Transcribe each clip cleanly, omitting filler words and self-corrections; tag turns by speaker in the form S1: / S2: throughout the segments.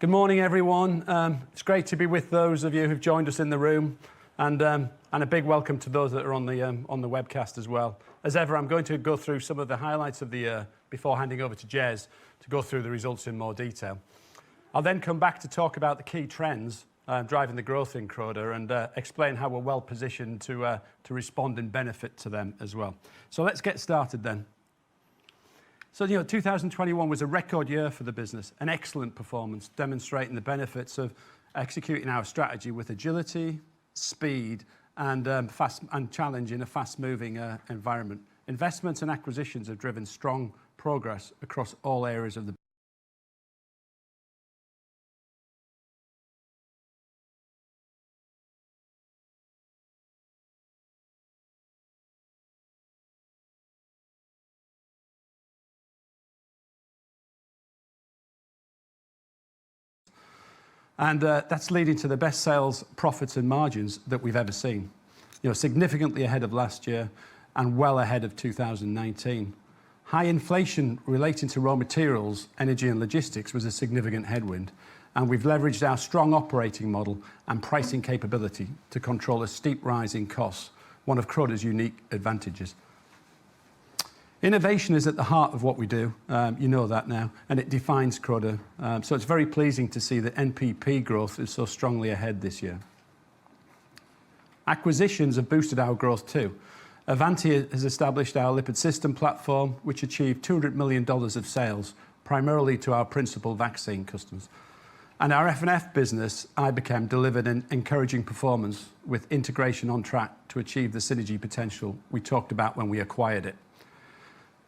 S1: Good morning, everyone. It's great to be with those of you who've joined us in the room, and a big welcome to those that are on the webcast as well. As ever, I'm going to go through some of the highlights of the year before handing over to Jez to go through the results in more detail. I'll then come back to talk about the key trends driving the growth in Croda and explain how we're well positioned to respond and benefit to them as well. So let's get started then. So, 2021 was a record year for the business, an excellent performance, demonstrating the benefits of executing our strategy with agility, speed, and challenge in a fast-moving environment. Investments and acquisitions have driven strong progress across all areas of the and that's leading to the best sales, profits and margins that we've ever seen. Significantly ahead of last year and well ahead of 2019. High inflation relating to raw materials, energy and logistics was a significant headwind, and we've leveraged our strong operating model and pricing capability to control a steep rise in costs, one of Croda's unique advantages. Innovation is at the heart of what we do, you know that now, and it defines Croda. So it's very pleasing to see that NPP growth is so strongly ahead this year. Acquisitions have boosted our growth too. Avanti has established our lipid system platform, which achieved $200 million of sales, primarily to our principal vaccine customers. And our F&F business, Iberchem, delivered an encouraging performance with integration on track to achieve the synergy potential we talked about when we acquired it.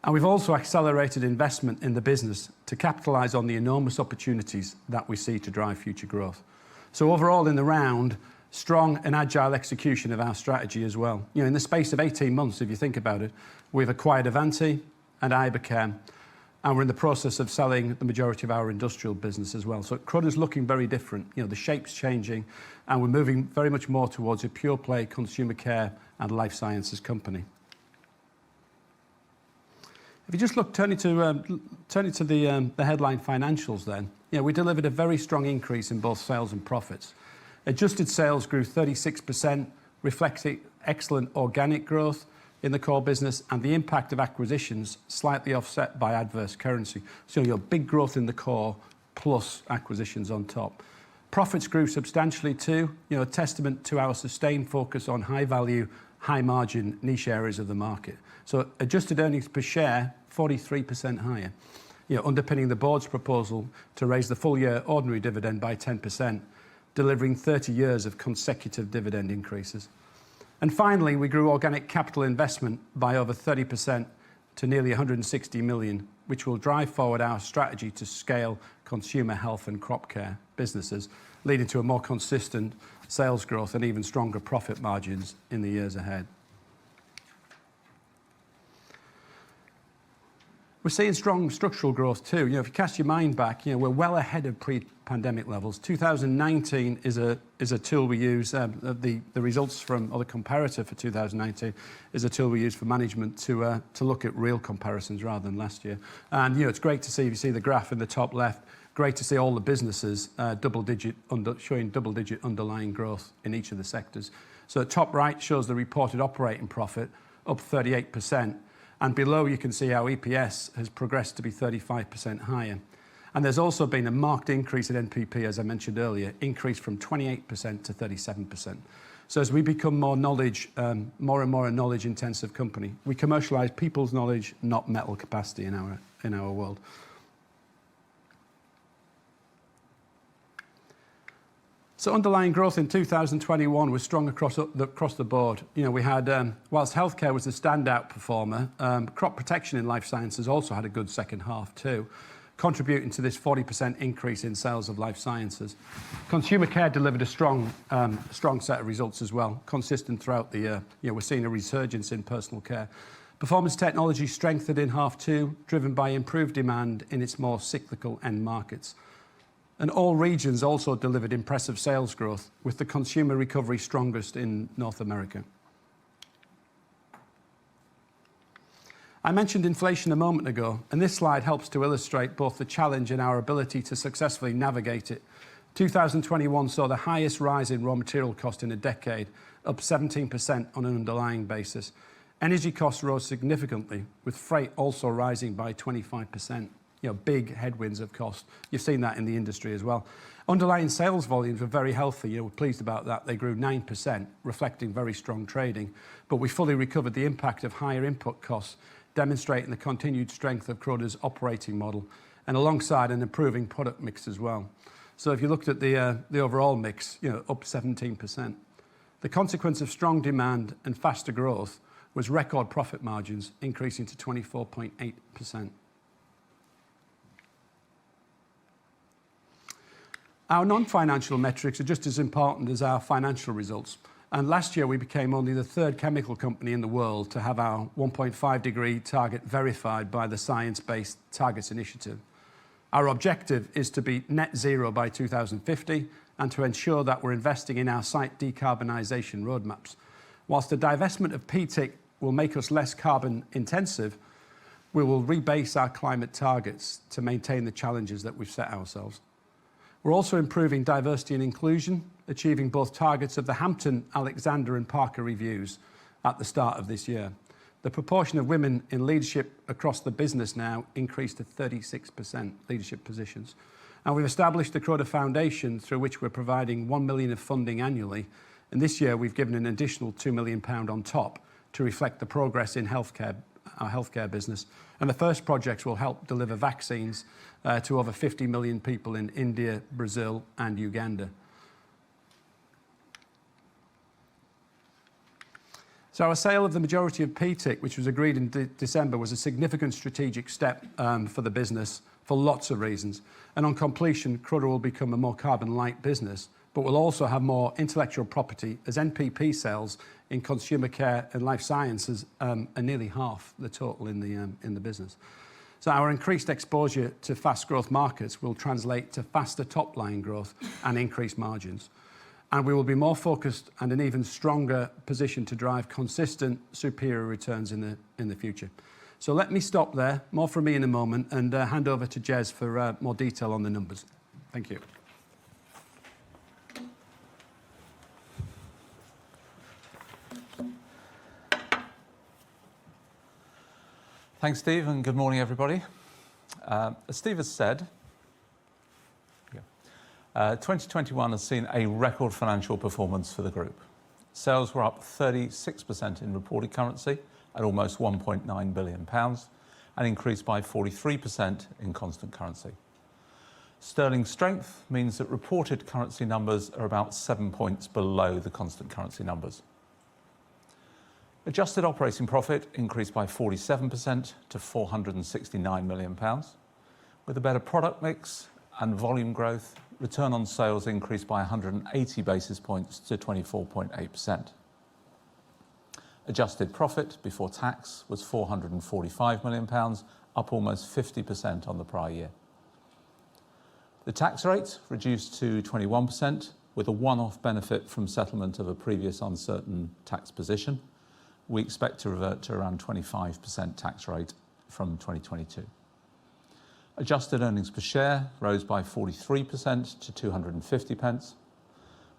S1: And we've also accelerated investment in the business to capitalise on the enormous opportunities that we see to drive future growth. So overall in the round, strong and agile execution of our strategy as well. In the space of 18 months, if you think about it, we've acquired Avanti and Iberchem, and we're in the process of selling the majority of our industrial business as well. So Croda's looking very different. The shape's changing, and we're moving very much more towards a pure play consumer care and life sciences company. If you just look, turning to the headline financials then, we delivered a very strong increase in both sales and profits. Adjusted sales grew 36%, reflecting excellent organic growth in the core business and the impact of acquisitions slightly offset by adverse currency. So big growth in the core plus acquisitions on top. Profits grew substantially too, a testament to our sustained focus on high value, high margin niche areas of the market. So adjusted earnings per share, 43% higher, underpinning the board's proposal to raise the full year ordinary dividend by 10%, delivering 30 years of consecutive dividend increases. And finally, we grew organic capital investment by over 30% to nearly 160 million, which will drive forward our strategy to scale consumer health and crop care businesses, leading to a more consistent sales growth and even stronger profit margins in the years ahead. We're seeing strong structural growth too. If you cast your mind back, we're well ahead of pre-pandemic levels. 2019 is a tool we use. The results from, or the comparator for 2019 is a tool we use for management to look at real comparisons rather than last year. And it's great to see. If you see the graph in the top left, great to see all the businesses showing double-digit underlying growth in each of the sectors. So the top right shows the reported operating profit up 38%. And below you can see how EPS has progressed to be 35% higher. And there's also been a marked increase in NPP, as I mentioned earlier, increase from 28% to 37%. So as we become more and more a knowledge-intensive company, we commercialise people's knowledge, not metal capacity in our world. So underlying growth in 2021 was strong across the board. We had, whilst healthcare was the standout performer, crop protection in life sciences also had a good second half too, contributing to this 40% increase in sales of life sciences. Consumer care delivered a strong set of results as well, consistent throughout the year. We're seeing a resurgence in personal care. Performance technology strengthened in half two, driven by improved demand in its more cyclical end markets. And all regions also delivered impressive sales growth, with the consumer recovery strongest in North America. I mentioned inflation a moment ago, and this slide helps to illustrate both the challenge and our ability to successfully navigate it. 2021 saw the highest rise in raw material cost in a decade, up 17% on an underlying basis. Energy costs rose significantly, with freight also rising by 25%. Big headwinds of cost. You've seen that in the industry as well. Underlying sales volumes were very healthy. We're pleased about that. They grew 9%, reflecting very strong trading. But we fully recovered the impact of higher input costs, demonstrating the continued strength of Croda's operating model, and alongside an improving product mix as well. So if you looked at the overall mix, up 17%. The consequence of strong demand and faster growth was record profit margins increasing to 24.8%. Our non-financial metrics are just as important as our financial results. And last year we became only the third chemical company in the world to have our 1.5 degree target verified by the Science Based Targets Initiative. Our objective is to be net zero by 2050 and to ensure that we're investing in our site decarbonisation roadmaps. Whilst the divestment of PTIC will make us less carbon intensive, we will rebase our climate targets to maintain the challenges that we've set ourselves. We're also improving diversity and inclusion, achieving both targets of the Hampton, Alexander and Parker reviews at the start of this year. The proportion of women in leadership across the business now increased to 36% leadership positions. And we've established the Croda Foundation, through which we're providing £1 million of funding annually. And this year we've given an additional £2 million on top to reflect the progress in healthcare, our healthcare business. And the first projects will help deliver vaccines to over 50 million people in India, Brazil and Uganda. So our sale of the majority of PTIC, which was agreed in December, was a significant strategic step for the business for lots of reasons. And on completion, Croda will become a more carbon-light business, but will also have more intellectual property, as NPP sales in consumer care and life sciences are nearly half the total in the business. So our increased exposure to fast growth markets will translate to faster top line growth and increased margins. And we will be more focused and an even stronger position to drive consistent superior returns in the future. So let me stop there, more from me in a moment, and hand over to Jez for more detail on the numbers. Thank you.
S2: Thanks, Steve, and good morning, everybody. As Steve has said, 2021 has seen a record financial performance for the group. Sales were up 36% in reported currency at almost £1.9 billion and increased by 43% in constant currency. Sterling strength means that reported currency numbers are about 7 points below the constant currency numbers. Adjusted operating profit increased by 47% to £469 million. With a better product mix and volume growth, return on sales increased by 180 basis points to 24.8%. Adjusted profit before tax was £445 million, up almost 50% on the prior year. The tax rate reduced to 21%, with a one-off benefit from settlement of a previous uncertain tax position. We expect to revert to around 25% tax rate from 2022. Adjusted earnings per share rose by 43% to 250 pence,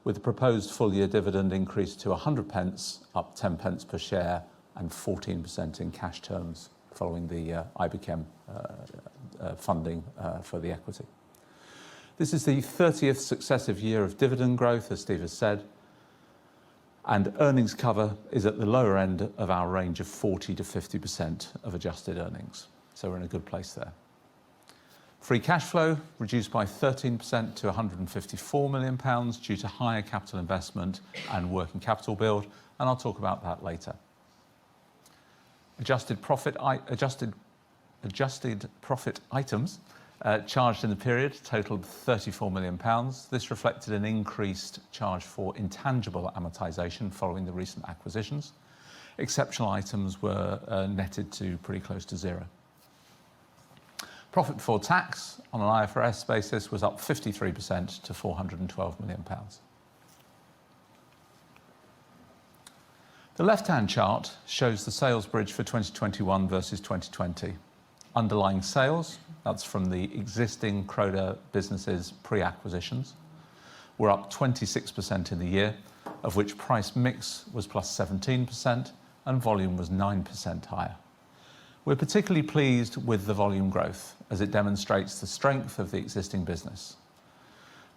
S2: with the proposed full-year dividend increase to 100 pence, up 10 pence per share and 14% in cash terms following the IBChem funding for the equity. This is the 30th successive year of dividend growth, as Steve has said, and earnings cover is at the lower end of our range of 40 to 50% of adjusted earnings. So we're in a good place there. Free cash flow reduced by 13% to £154 million due to higher capital investment and working capital build, and I'll talk about that later. Adjusted profit items charged in the period totaled £34 million. This reflected an increased charge for intangible amortization following the recent acquisitions. Exceptional items were netted to pretty close to zero. Profit before tax on an IFRS basis was up 53% to £412 million. The left-hand chart shows the sales bridge for 2021 versus 2020. Underlying sales, that's from the existing Croda businesses pre-acquisitions, were up 26% in the year, of which price mix was plus 17% and volume was 9% higher. We're particularly pleased with the volume growth as it demonstrates the strength of the existing business.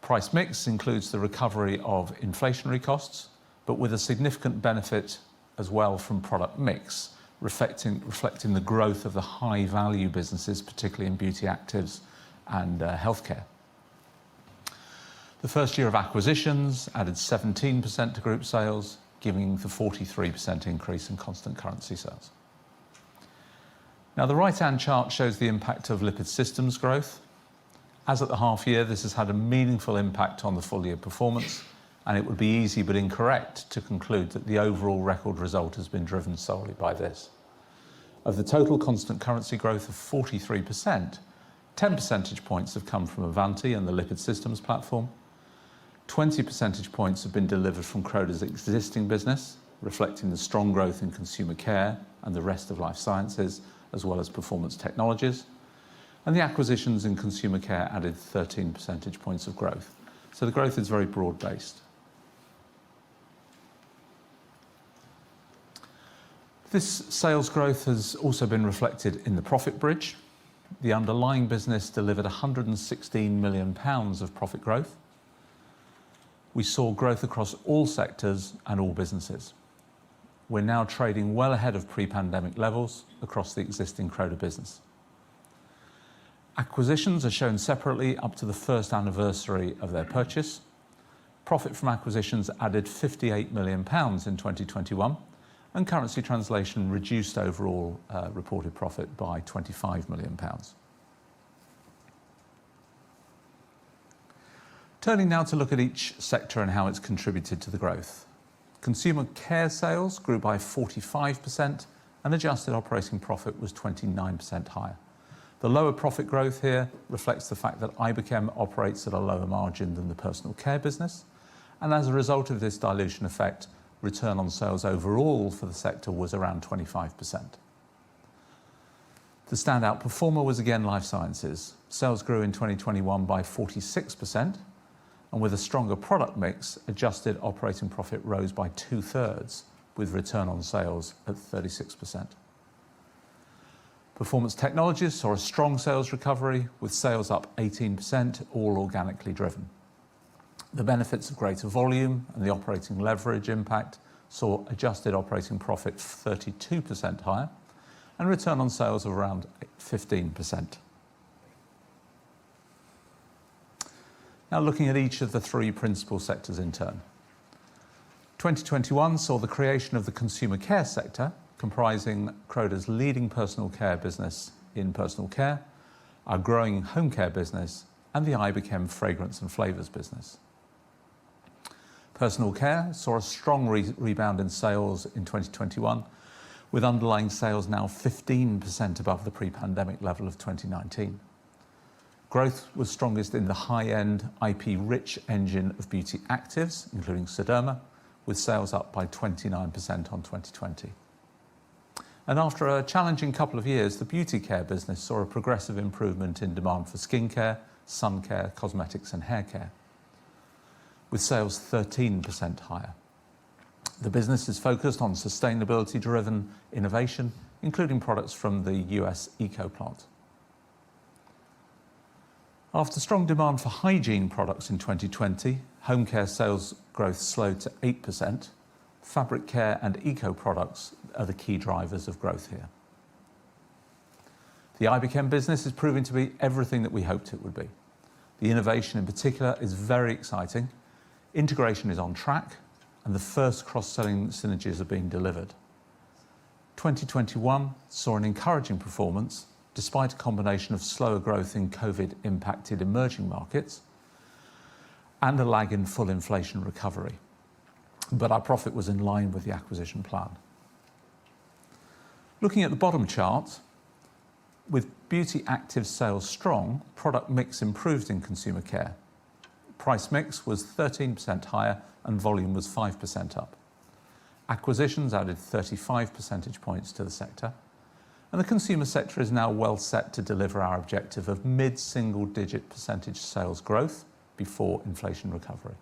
S2: Price mix includes the recovery of inflationary costs, but with a significant benefit as well from product mix, reflecting the growth of the high-value businesses, particularly in beauty actives and healthcare. The first year of acquisitions added 17% to group sales, giving the 43% increase in constant currency sales. Now, the right-hand chart shows the impact of lipid systems growth. As at the half year, this has had a meaningful impact on the full year performance, and it would be easy but incorrect to conclude that the overall record result has been driven solely by this. Of the total constant currency growth of 43%, 10 percentage points have come from Avanti and the lipid systems platform. 20 percentage points have been delivered from Croda's existing business, reflecting the strong growth in consumer care and the rest of life sciences, as well as performance technologies. And the acquisitions in consumer care added 13 percentage points of growth. So the growth is very broad-based. This sales growth has also been reflected in the profit bridge. The underlying business delivered £116 million of profit growth. We saw growth across all sectors and all businesses. We're now trading well ahead of pre-pandemic levels across the existing Croda business. Acquisitions are shown separately up to the first anniversary of their purchase. Profit from acquisitions added £58 million in 2021, and currency translation reduced overall reported profit by £25 million. Turning now to look at each sector and how it's contributed to the growth. Consumer care sales grew by 45% and adjusted operating profit was 29% higher. The lower profit growth here reflects the fact that Iberchem operates at a lower margin than the personal care business, and as a result of this dilution effect, return on sales overall for the sector was around 25%. The standout performer was again life sciences. Sales grew in 2021 by 46%, and with a stronger product mix, adjusted operating profit rose by 2/3, with return on sales at 36%. Performance technologies saw a strong sales recovery, with sales up 18%, all organically driven. The benefits of greater volume and the operating leverage impact saw adjusted operating profit 32% higher and return on sales of around 15%. Now looking at each of the three principal sectors in turn. 2021 saw the creation of the consumer care sector, comprising Croda's leading personal care business in personal care, our growing home care business, and the Iberchem fragrance and flavours business. Personal care saw a strong rebound in sales in 2021, with underlying sales now 15% above the pre-pandemic level of 2019. Growth was strongest in the high-end IP-rich engine of beauty actives, including Sederma, with sales up by 29% on 2020. And after a challenging couple of years, the beauty care business saw a progressive improvement in demand for skincare, sun care, cosmetics and hair care, with sales 13% higher. The business is focused on sustainability-driven innovation, including products from the US Eco plant. After strong demand for hygiene products in 2020, home care sales growth slowed to 8%. Fabric care and eco products are the key drivers of growth here. The Iberchem business is proving to be everything that we hoped it would be. The innovation in particular is very exciting. Integration is on track and the first cross-selling synergies are being delivered. 2021 saw an encouraging performance despite a combination of slower growth in COVID-impacted emerging markets and a lag in full inflation recovery. But our profit was in line with the acquisition plan. Looking at the bottom chart, with beauty active sales strong, product mix improved in consumer care. Price mix was 13% higher and volume was 5% up. Acquisitions added 35 percentage points to the sector, and the consumer sector is now well set to deliver our objective of mid-single-digit percentage sales growth before inflation recovery.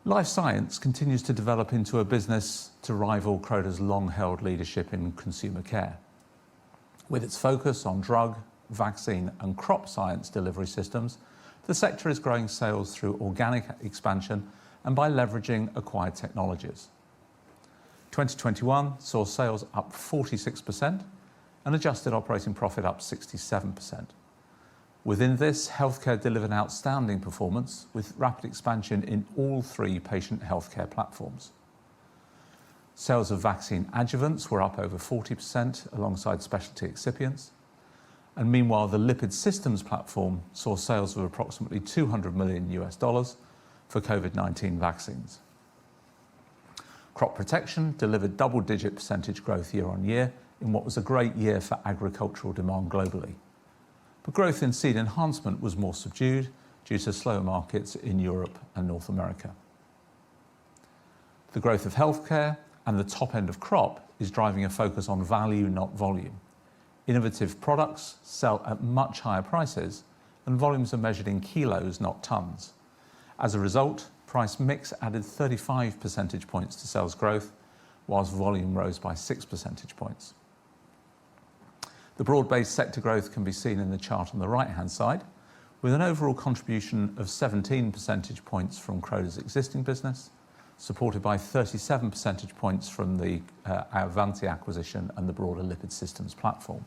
S2: Life science continues to develop into a business to rival Croda's long-held leadership in consumer care. With its focus on drug, vaccine and crop science delivery systems, the sector is growing sales through organic expansion and by leveraging acquired technologies. 2021 saw sales up 46% and adjusted operating profit up 67%. Within this, healthcare delivered outstanding performance with rapid expansion in all three patient healthcare platforms. Sales of vaccine adjuvants were up over 40% alongside specialty excipients. And meanwhile, the lipid systems platform saw sales of approximately $200 million for COVID-19 vaccines. Crop protection delivered double-digit percentage growth year on year in what was a great year for agricultural demand globally. But growth in seed enhancement was more subdued due to slower markets in Europe and North America. The growth of healthcare and the top end of crop is driving a focus on value, not volume. Innovative products sell at much higher prices, and volumes are measured in kilos, not tons. As a result, price mix added 35 percentage points to sales growth, whilst volume rose by 6 percentage points. The broad-based sector growth can be seen in the chart on the right-hand side, with an overall contribution of 17 percentage points from Croda's existing business, supported by 37 percentage points from the Avanti acquisition and the broader lipid systems platform.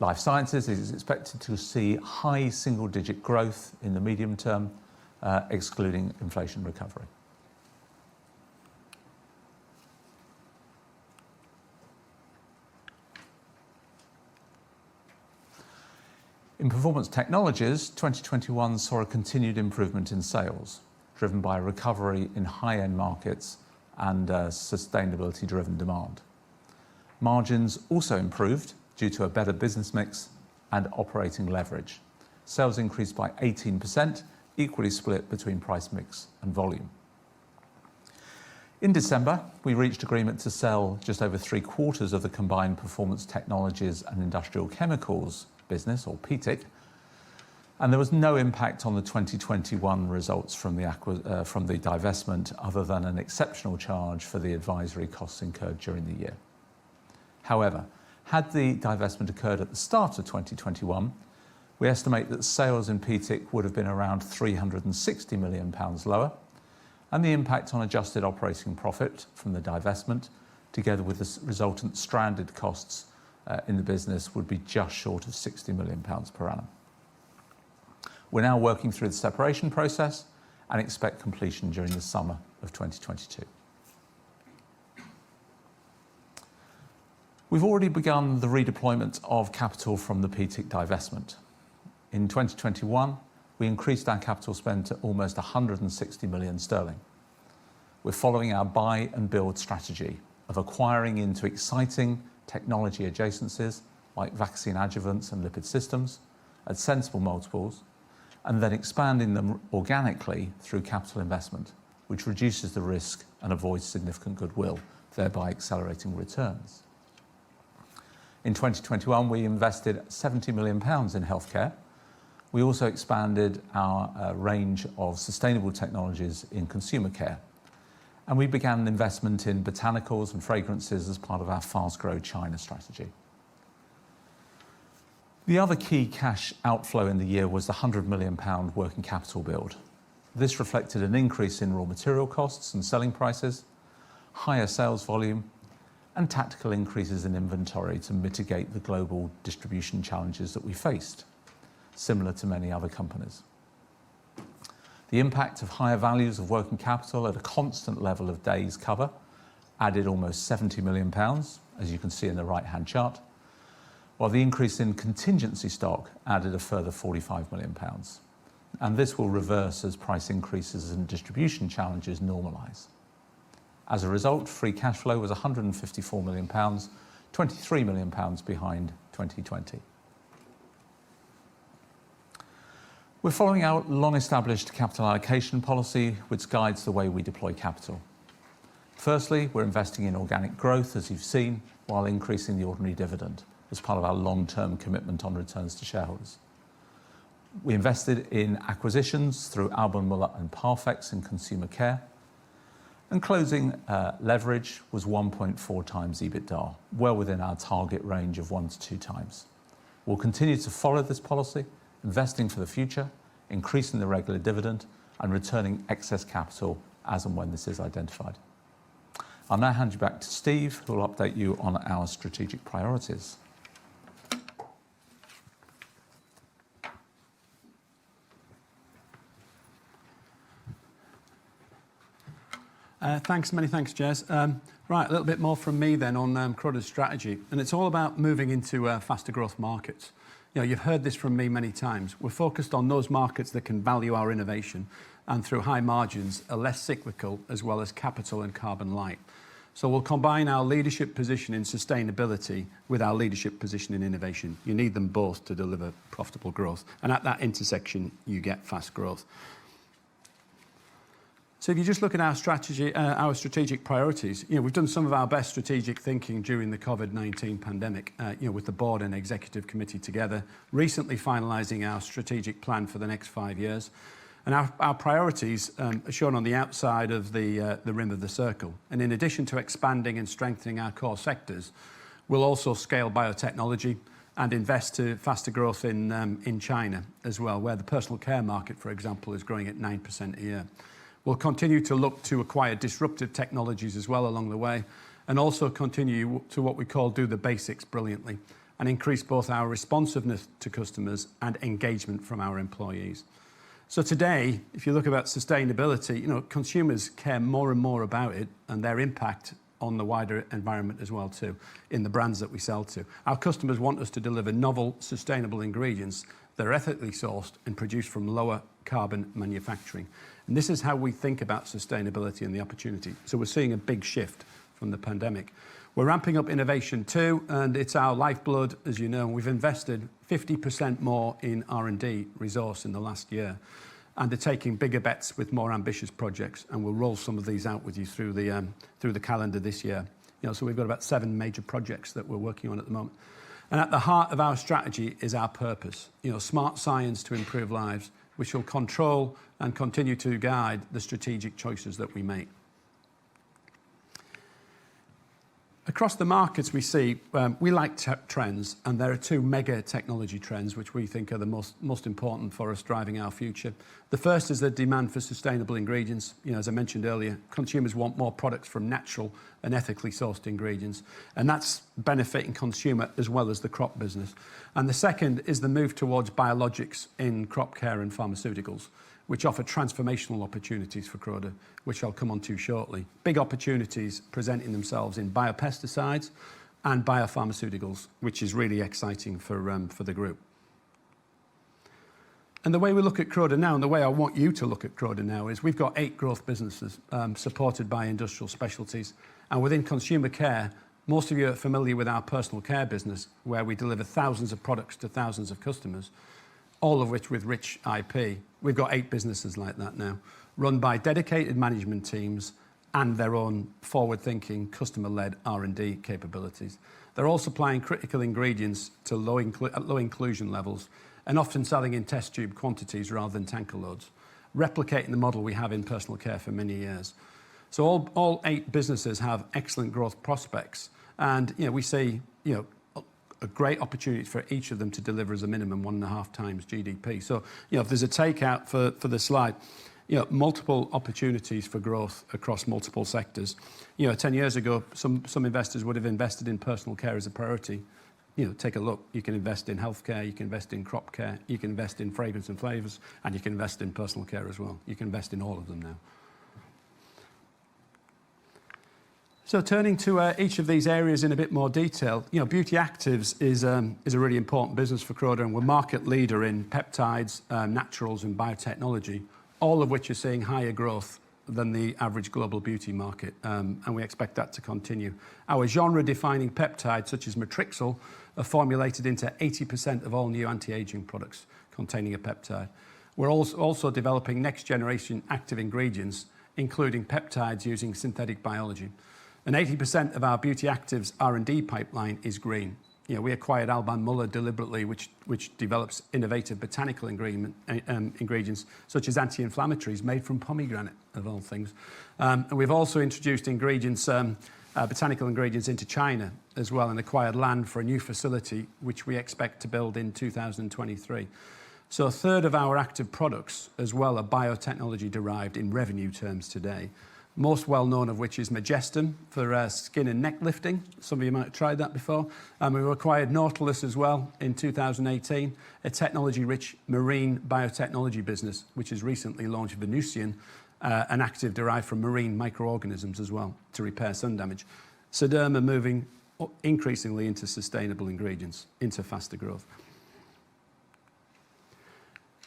S2: Life sciences is expected to see high single-digit growth in the medium term, excluding inflation recovery. In Performance Technologies, 2021 saw a continued improvement in sales, driven by a recovery in high-end markets and sustainability-driven demand. Margins also improved due to a better business mix and operating leverage. Sales increased by 18%, equally split between price mix and volume. In December, we reached agreement to sell just over 3/4 of the combined Performance Technologies and Industrial Chemicals business, or PTIC, and there was no impact on the 2021 results from the divestment other than an exceptional charge for the advisory costs incurred during the year. However, had the divestment occurred at the start of 2021, we estimate that sales in PTIC would have been around £360 million lower, and the impact on adjusted operating profit from the divestment, together with the resultant stranded costs in the business, would be just short of £60 million per annum. We're now working through the separation process and expect completion during the summer of 2022. We've already begun the redeployment of capital from the PTIC divestment. In 2021, we increased our capital spend to almost 160 million sterling. We're following our buy and build strategy of acquiring into exciting technology adjacencies like vaccine adjuvants and lipid systems at sensible multiples, and then expanding them organically through capital investment, which reduces the risk and avoids significant goodwill, thereby accelerating returns. In 2021, we invested £70 million in healthcare. We also expanded our range of sustainable technologies in consumer care, and we began an investment in botanicals and fragrances as part of our fast-grow China strategy. The other key cash outflow in the year was the £100 million working capital build. This reflected an increase in raw material costs and selling prices, higher sales volume, and tactical increases in inventory to mitigate the global distribution challenges that we faced, similar to many other companies. The impact of higher values of working capital at a constant level of days cover added almost £70 million, as you can see in the right-hand chart, while the increase in contingency stock added a further £45 million. And this will reverse as price increases and distribution challenges normalise. As a result, free cash flow was £154 million, £23 million behind 2020. We're following our long-established capital allocation policy, which guides the way we deploy capital. Firstly, we're investing in organic growth, as you've seen, while increasing the ordinary dividend as part of our long-term commitment on returns to shareholders. We invested in acquisitions through Alban Muller and Parfex in consumer care, and closing leverage was 1.4 times EBITDA, well within our target range of 1 to 2 times. We'll continue to follow this policy, investing for the future, increasing the regular dividend, and returning excess capital as and when this is identified. I'll now hand you back to Steve, who will update you on our strategic priorities.
S1: Many thanks, Jez. Right, a little bit more from me then on Croda's strategy, and it's all about moving into faster growth markets. You know, you've heard this from me many times. We're focused on those markets that can value our innovation and through high margins are less cyclical as well as capital and carbon light. So we'll combine our leadership position in sustainability with our leadership position in innovation. You need them both to deliver profitable growth, and at that intersection you get fast growth. So if you just look at our strategy, our strategic priorities, you know, we've done some of our best strategic thinking during the COVID-19 pandemic, you know, with the board and executive committee together, recently finalising our strategic plan for the next 5 years. And our priorities are shown on the outside of the rim of the circle. And in addition to expanding and strengthening our core sectors, we'll also scale biotechnology and invest to faster growth in China as well, where the personal care market, for example, is growing at 9% a year. We'll continue to look to acquire disruptive technologies as well along the way, and also continue to what we call do the basics brilliantly, and increase both our responsiveness to customers and engagement from our employees. So today, if you look about sustainability, you know, consumers care more and more about it and their impact on the wider environment as well too, in the brands that we sell to. Our customers want us to deliver novel, sustainable ingredients that are ethically sourced and produced from lower carbon manufacturing. And this is how we think about sustainability and the opportunity. So we're seeing a big shift from the pandemic. We're ramping up innovation too, and it's our lifeblood, as you know. We've invested 50% more in R&D resource in the last year, and are taking bigger bets with more ambitious projects, and we'll roll some of these out with you through the calendar this year. You know, so we've got about 7 major projects that we're working on at the moment. And at the heart of our strategy is our purpose, you know, smart science to improve lives, which will control and continue to guide the strategic choices that we make. Across the markets we see, we like trends, and there are 2 mega technology trends which we think are the most important for us driving our future. The first is the demand for sustainable ingredients. You know, as I mentioned earlier, consumers want more products from natural and ethically sourced ingredients, and that's benefiting consumer as well as the crop business. And the second is the move towards biologics in crop care and pharmaceuticals, which offer transformational opportunities for Croda, which I'll come on to shortly. Big opportunities presenting themselves in biopesticides and biopharmaceuticals, which is really exciting for the group. And the way we look at Croda now, and the way I want you to look at Croda now, is we've got 8 growth businesses supported by industrial specialties. And within consumer care, most of you are familiar with our personal care business, where we deliver thousands of products to thousands of customers, all of which with rich IP. We've got 8 businesses like that now, run by dedicated management teams and their own forward-thinking, customer-led R&D capabilities. They're all supplying critical ingredients to low inclusion levels, and often selling in test tube quantities rather than tanker loads, replicating the model we have in personal care for many years. So all 8 businesses have excellent growth prospects, and you know, we see, you know, a great opportunity for each of them to deliver as a minimum 1.5 times GDP. So, you know, if there's a takeout for the slide, you know, multiple opportunities for growth across multiple sectors. You know, 10 years ago, some investors would have invested in personal care as a priority. You know, take a look. You can invest in healthcare, you can invest in crop care, you can invest in fragrance and flavours, and you can invest in personal care as well. You can invest in all of them now. So turning to each of these areas in a bit more detail, you know, Beauty Actives is a really important business for Croda, and we're market leader in peptides, naturals and biotechnology, all of which are seeing higher growth than the average global beauty market, and we expect that to continue. Our genre-defining peptides, such as Matrixyl, are formulated into 80% of all new anti-aging products containing a peptide. We're also developing next-generation active ingredients, including peptides using synthetic biology. And 80% of our beauty actives R&D pipeline is green. We acquired Alban Muller deliberately, which develops innovative botanical ingredients such as anti-inflammatories made from pomegranate, of all things. And we've also introduced botanical ingredients into China as well, and acquired land for a new facility, which we expect to build in 2023. So a third of our active products as well are biotechnology derived in revenue terms today. Most well known of which is Majestem for skin and neck lifting. Some of you might have tried that before. We acquired Nautilus as well in 2018, a technology-rich marine biotechnology business, which has recently launched Venusian, an active derived from marine microorganisms as well to repair sun damage. Sederma moving increasingly into sustainable ingredients, into faster growth.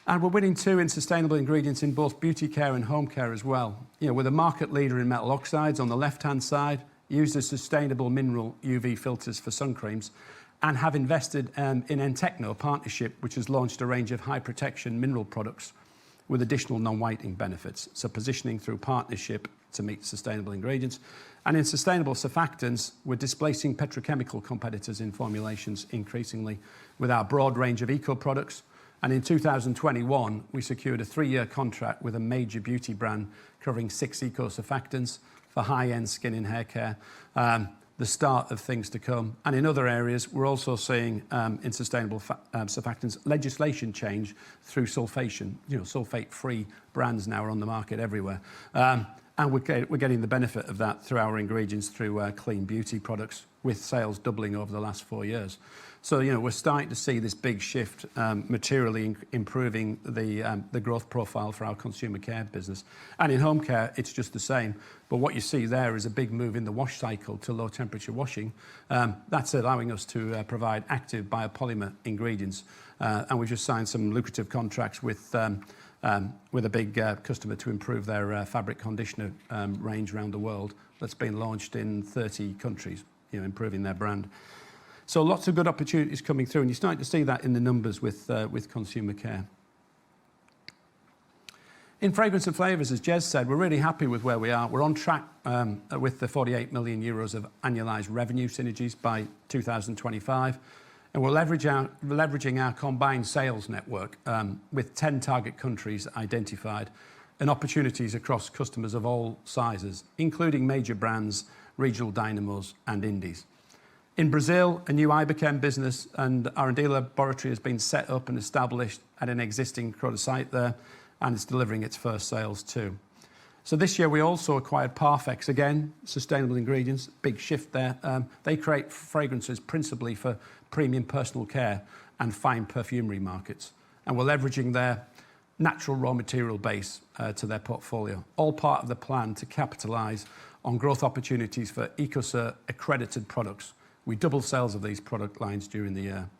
S1: And we're winning too in sustainable ingredients in both beauty care and home care as well. We're the market leader in metal oxides on the left-hand side, used as sustainable mineral UV filters for sun creams, and have invested in Entecno partnership, which has launched a range of high protection mineral products with additional non-whitening benefits. So positioning through partnership to meet sustainable ingredients. And in sustainable surfactants, we're displacing petrochemical competitors in formulations increasingly with our broad range of eco products. And in 2021, we secured a 3-year contract with a major beauty brand covering 6 eco surfactants for high-end skin and hair care. The start of things to come. And in other areas, we're also seeing in sustainable surfactants legislation change through sulfation. Sulfate-free brands now are on the market everywhere. And we're getting the benefit of that through our ingredients through clean beauty products, with sales doubling over the last 4 years. So, we're starting to see this big shift materially improving the growth profile for our consumer care business. And in home care, it's just the same. But what you see there is a big move in the wash cycle to low temperature washing. That's allowing us to provide active biopolymer ingredients. And we've just signed some lucrative contracts with a big customer to improve their fabric conditioner range around the world that's been launched in 30 countries, improving their brand. So lots of good opportunities coming through, and you're starting to see that in the numbers with consumer care. In fragrance and flavours, as Jez said, we're really happy with where we are. We're on track with the 48 million euros of annualised revenue synergies by 2025. And we're leveraging our combined sales network with 10 target countries identified and opportunities across customers of all sizes, including major brands, regional dynamos and indies. In Brazil, a new Iberchem business and R&D laboratory has been set up and established at an existing Croda site there, and it's delivering its first sales too. So this year we also acquired Parfex, again, sustainable ingredients, big shift there. They create fragrances principally for premium personal care and fine perfumery markets. And we're leveraging their natural raw material base to their portfolio. All part of the plan to capitalise on growth opportunities for EcoCert accredited products. We doubled sales of these product lines during the year.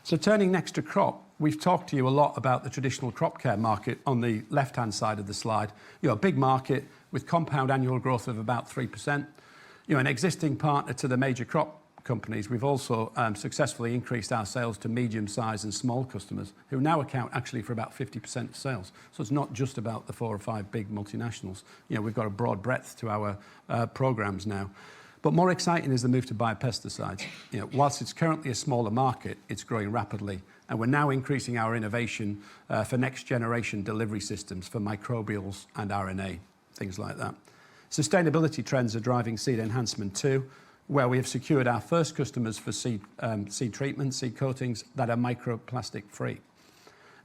S1: So turning next to crop, we've talked to you a lot about the traditional crop care market on the left-hand side of the slide. A big market with compound annual growth of about 3%. An existing partner to the major crop companies, we've also successfully increased our sales to medium-sized and small customers who now account actually for about 50% of sales. So it's not just about the 4 or 5 big multinationals. We've got a broad breadth to our programs now. But more exciting is the move to biopesticides. Whilst it's currently a smaller market, it's growing rapidly. And we're now increasing our innovation for next generation delivery systems for microbials and RNA, things like that. Sustainability trends are driving seed enhancement too, where we have secured our first customers for seed treatment, seed coatings that are microplastic free.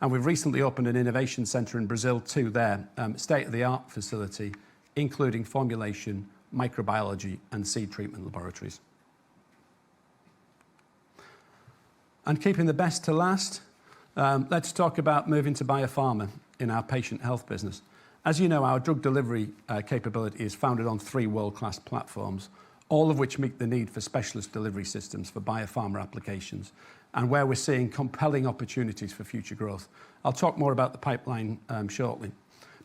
S1: And we've recently opened an innovation centre in Brazil too there, state-of-the-art facility, including formulation, microbiology and seed treatment laboratories. And keeping the best to last, let's talk about moving to biopharma in our patient health business. As you know, our drug delivery capability is founded on 3 world-class platforms, all of which meet the need for specialist delivery systems for biopharma applications, and where we're seeing compelling opportunities for future growth. I'll talk more about the pipeline shortly.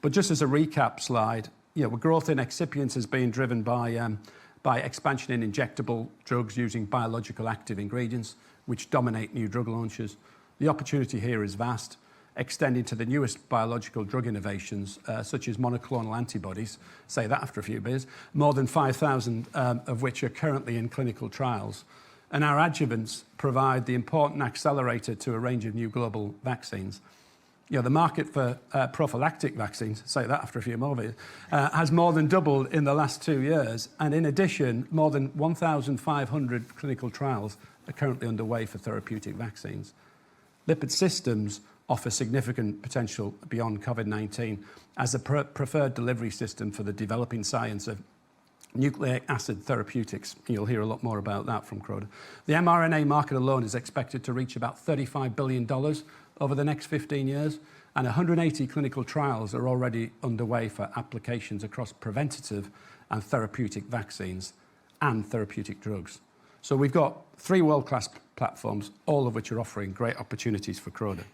S1: But just as a recap slide, growth in excipients has been driven by expansion in injectable drugs using biological active ingredients, which dominate new drug launches. The opportunity here is vast, extending to the newest biological drug innovations, such as monoclonal antibodies, say that after a few beers, more than 5,000 of which are currently in clinical trials. And our adjuvants provide the important accelerator to a range of new global vaccines. You know, the market for prophylactic vaccines, say that after a few more beers, has more than doubled in the last 2 years. And in addition, more than 1,500 clinical trials are currently underway for therapeutic vaccines. Lipid systems offer significant potential beyond COVID-19 as a preferred delivery system for the developing science of nucleic acid therapeutics. You'll hear a lot more about that from Croda. The mRNA market alone is expected to reach about $35 billion over the next 15 years, and 180 clinical trials are already underway for applications across preventative and therapeutic vaccines and therapeutic drugs. So we've got 3 world-class platforms, all of which are offering great opportunities for Croda.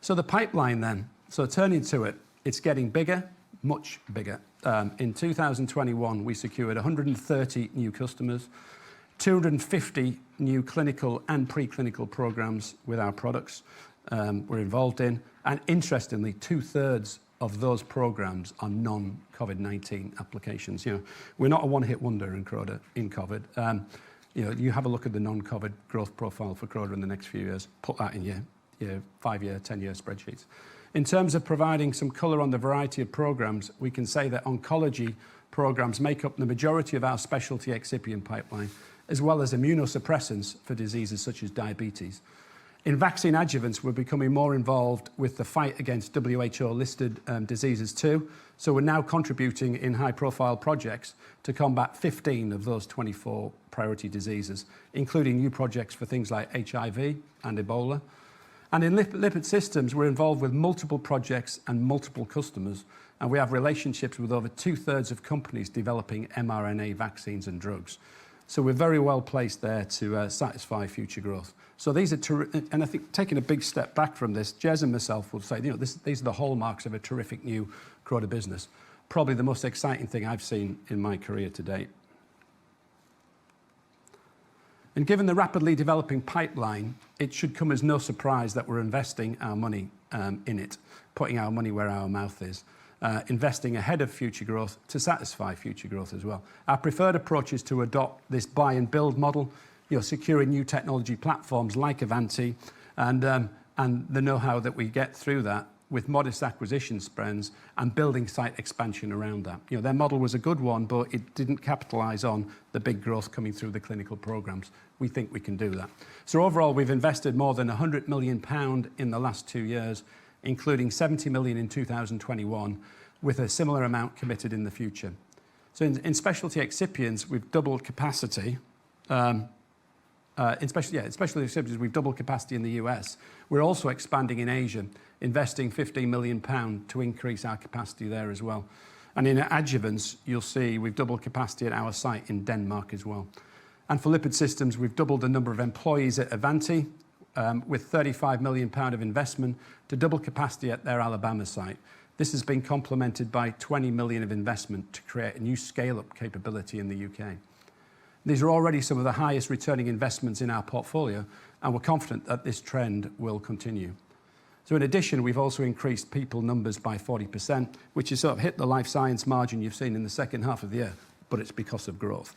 S1: So the pipeline then, so turning to it, it's getting bigger, much bigger. In 2021, we secured 130 new customers, 250 new clinical and preclinical programs with our products we're involved in. And interestingly, 2/3 of those programs are non-COVID-19 applications. You know, we're not a one-hit wonder in Croda in COVID. You know, you have a look at the non-COVID growth profile for Croda in the next few years. Put that in your 5-year, 10-year spreadsheets. In terms of providing some colour on the variety of programs, we can say that oncology programs make up the majority of our specialty excipient pipeline, as well as immunosuppressants for diseases such as diabetes. In vaccine adjuvants, we're becoming more involved with the fight against WHO-listed diseases too. So we're now contributing in high-profile projects to combat 15 of those 24 priority diseases, including new projects for things like HIV and Ebola. And in lipid systems, we're involved with multiple projects and multiple customers, and we have relationships with over 2/3 of companies developing mRNA vaccines and drugs. So we're very well placed there to satisfy future growth. So these are, and I think taking a big step back from this, Jez and myself would say, you know, these are the hallmarks of a terrific new Croda business. Probably the most exciting thing I've seen in my career to date. And given the rapidly developing pipeline, it should come as no surprise that we're investing our money in it, putting our money where our mouth is, investing ahead of future growth to satisfy future growth as well. Our preferred approach is to adopt this buy and build model, you know, securing new technology platforms like Avanti and the know-how that we get through that with modest acquisition spends and building site expansion around that. You know, their model was a good one, but it didn't capitalise on the big growth coming through the clinical programmes. We think we can do that. So overall, we've invested more than £100 million in the last 2 years, including 70 million in 2021, with a similar amount committed in the future. So in specialty excipients, we've doubled capacity. In specialty excipients, we've doubled capacity in the US. We're also expanding in Asia, investing £15 million to increase our capacity there as well. And in adjuvants, you'll see we've doubled capacity at our site in Denmark as well. And for lipid systems, we've doubled the number of employees at Avanti with £35 million of investment to double capacity at their Alabama site. This has been complemented by 20 million of investment to create a new scale-up capability in the UK. These are already some of the highest returning investments in our portfolio, and we're confident that this trend will continue. So in addition, we've also increased people numbers by 40%, which has sort of hit the life science margin you've seen in the second half of the year, but it's because of growth,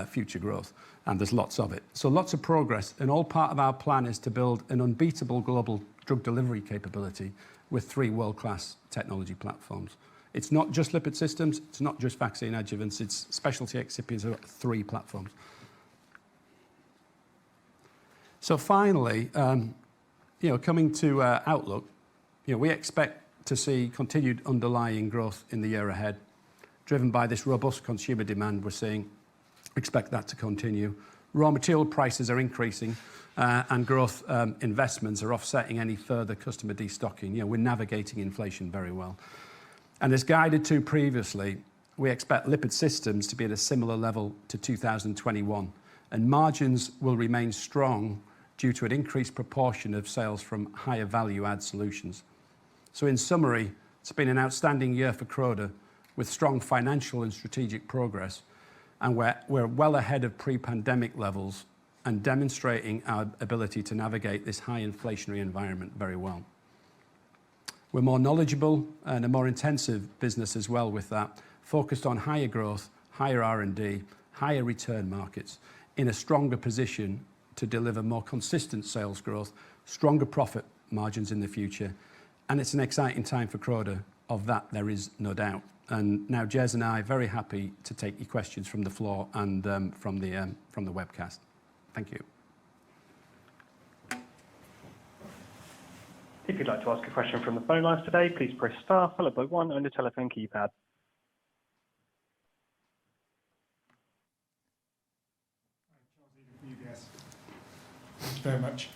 S1: future growth, and there's lots of it. So lots of progress, and all part of our plan is to build an unbeatable global drug delivery capability with 3 world-class technology platforms. It's not just lipid systems, it's not just vaccine adjuvants, it's specialty excipients, 3 platforms. So finally, you know, coming to outlook, you know, we expect to see continued underlying growth in the year ahead, driven by this robust consumer demand we're seeing. Expect that to continue. Raw material prices are increasing, and growth investments are offsetting any further customer destocking. You know, we're navigating inflation very well. And as guided to previously, we expect lipid systems to be at a similar level to 2021, and margins will remain strong due to an increased proportion of sales from higher value-add solutions. So in summary, it's been an outstanding year for Croda with strong financial and strategic progress, and we're well ahead of pre-pandemic levels and demonstrating our ability to navigate this high inflationary environment very well. We're more knowledgeable and a more intensive business as well with that, focused on higher growth, higher R&D, higher return markets, in a stronger position to deliver more consistent sales growth, stronger profit margins in the future. And it's an exciting time for Croda. Of that, there is no doubt. And now Jez and I are very happy to take your questions from the floor and from the webcast. Thank you.
S3: If you'd like to ask a question from the phone lines today, please press star followed by 1 on your telephone keypad.
S4: UBS. Thank you very much.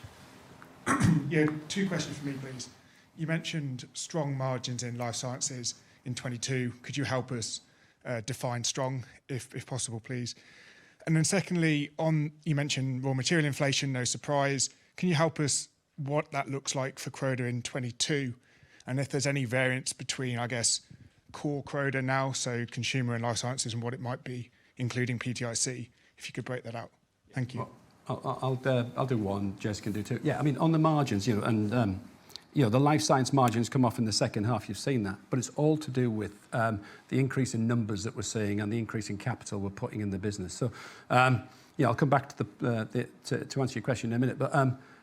S4: Yeah, 2 questions for me, please. You mentioned strong margins in life sciences in 22. Could you help us define strong, if possible, please? And then secondly, you mentioned raw material inflation, no surprise. Can you help us what that looks like for Croda in 22? And if there's any variance between, I guess, core Croda now, so consumer and life sciences, and what it might be, including PTIC, if you could break that out. Thank you.
S1: Well, I'll do one, Jez can do 2. Yeah, I mean, on the margins, the life science margins come off in the second half, you've seen that, but it's all to do with the increase in numbers that we're seeing and the increase in capital we're putting in the business. So, I'll come back to answer your question in a minute, but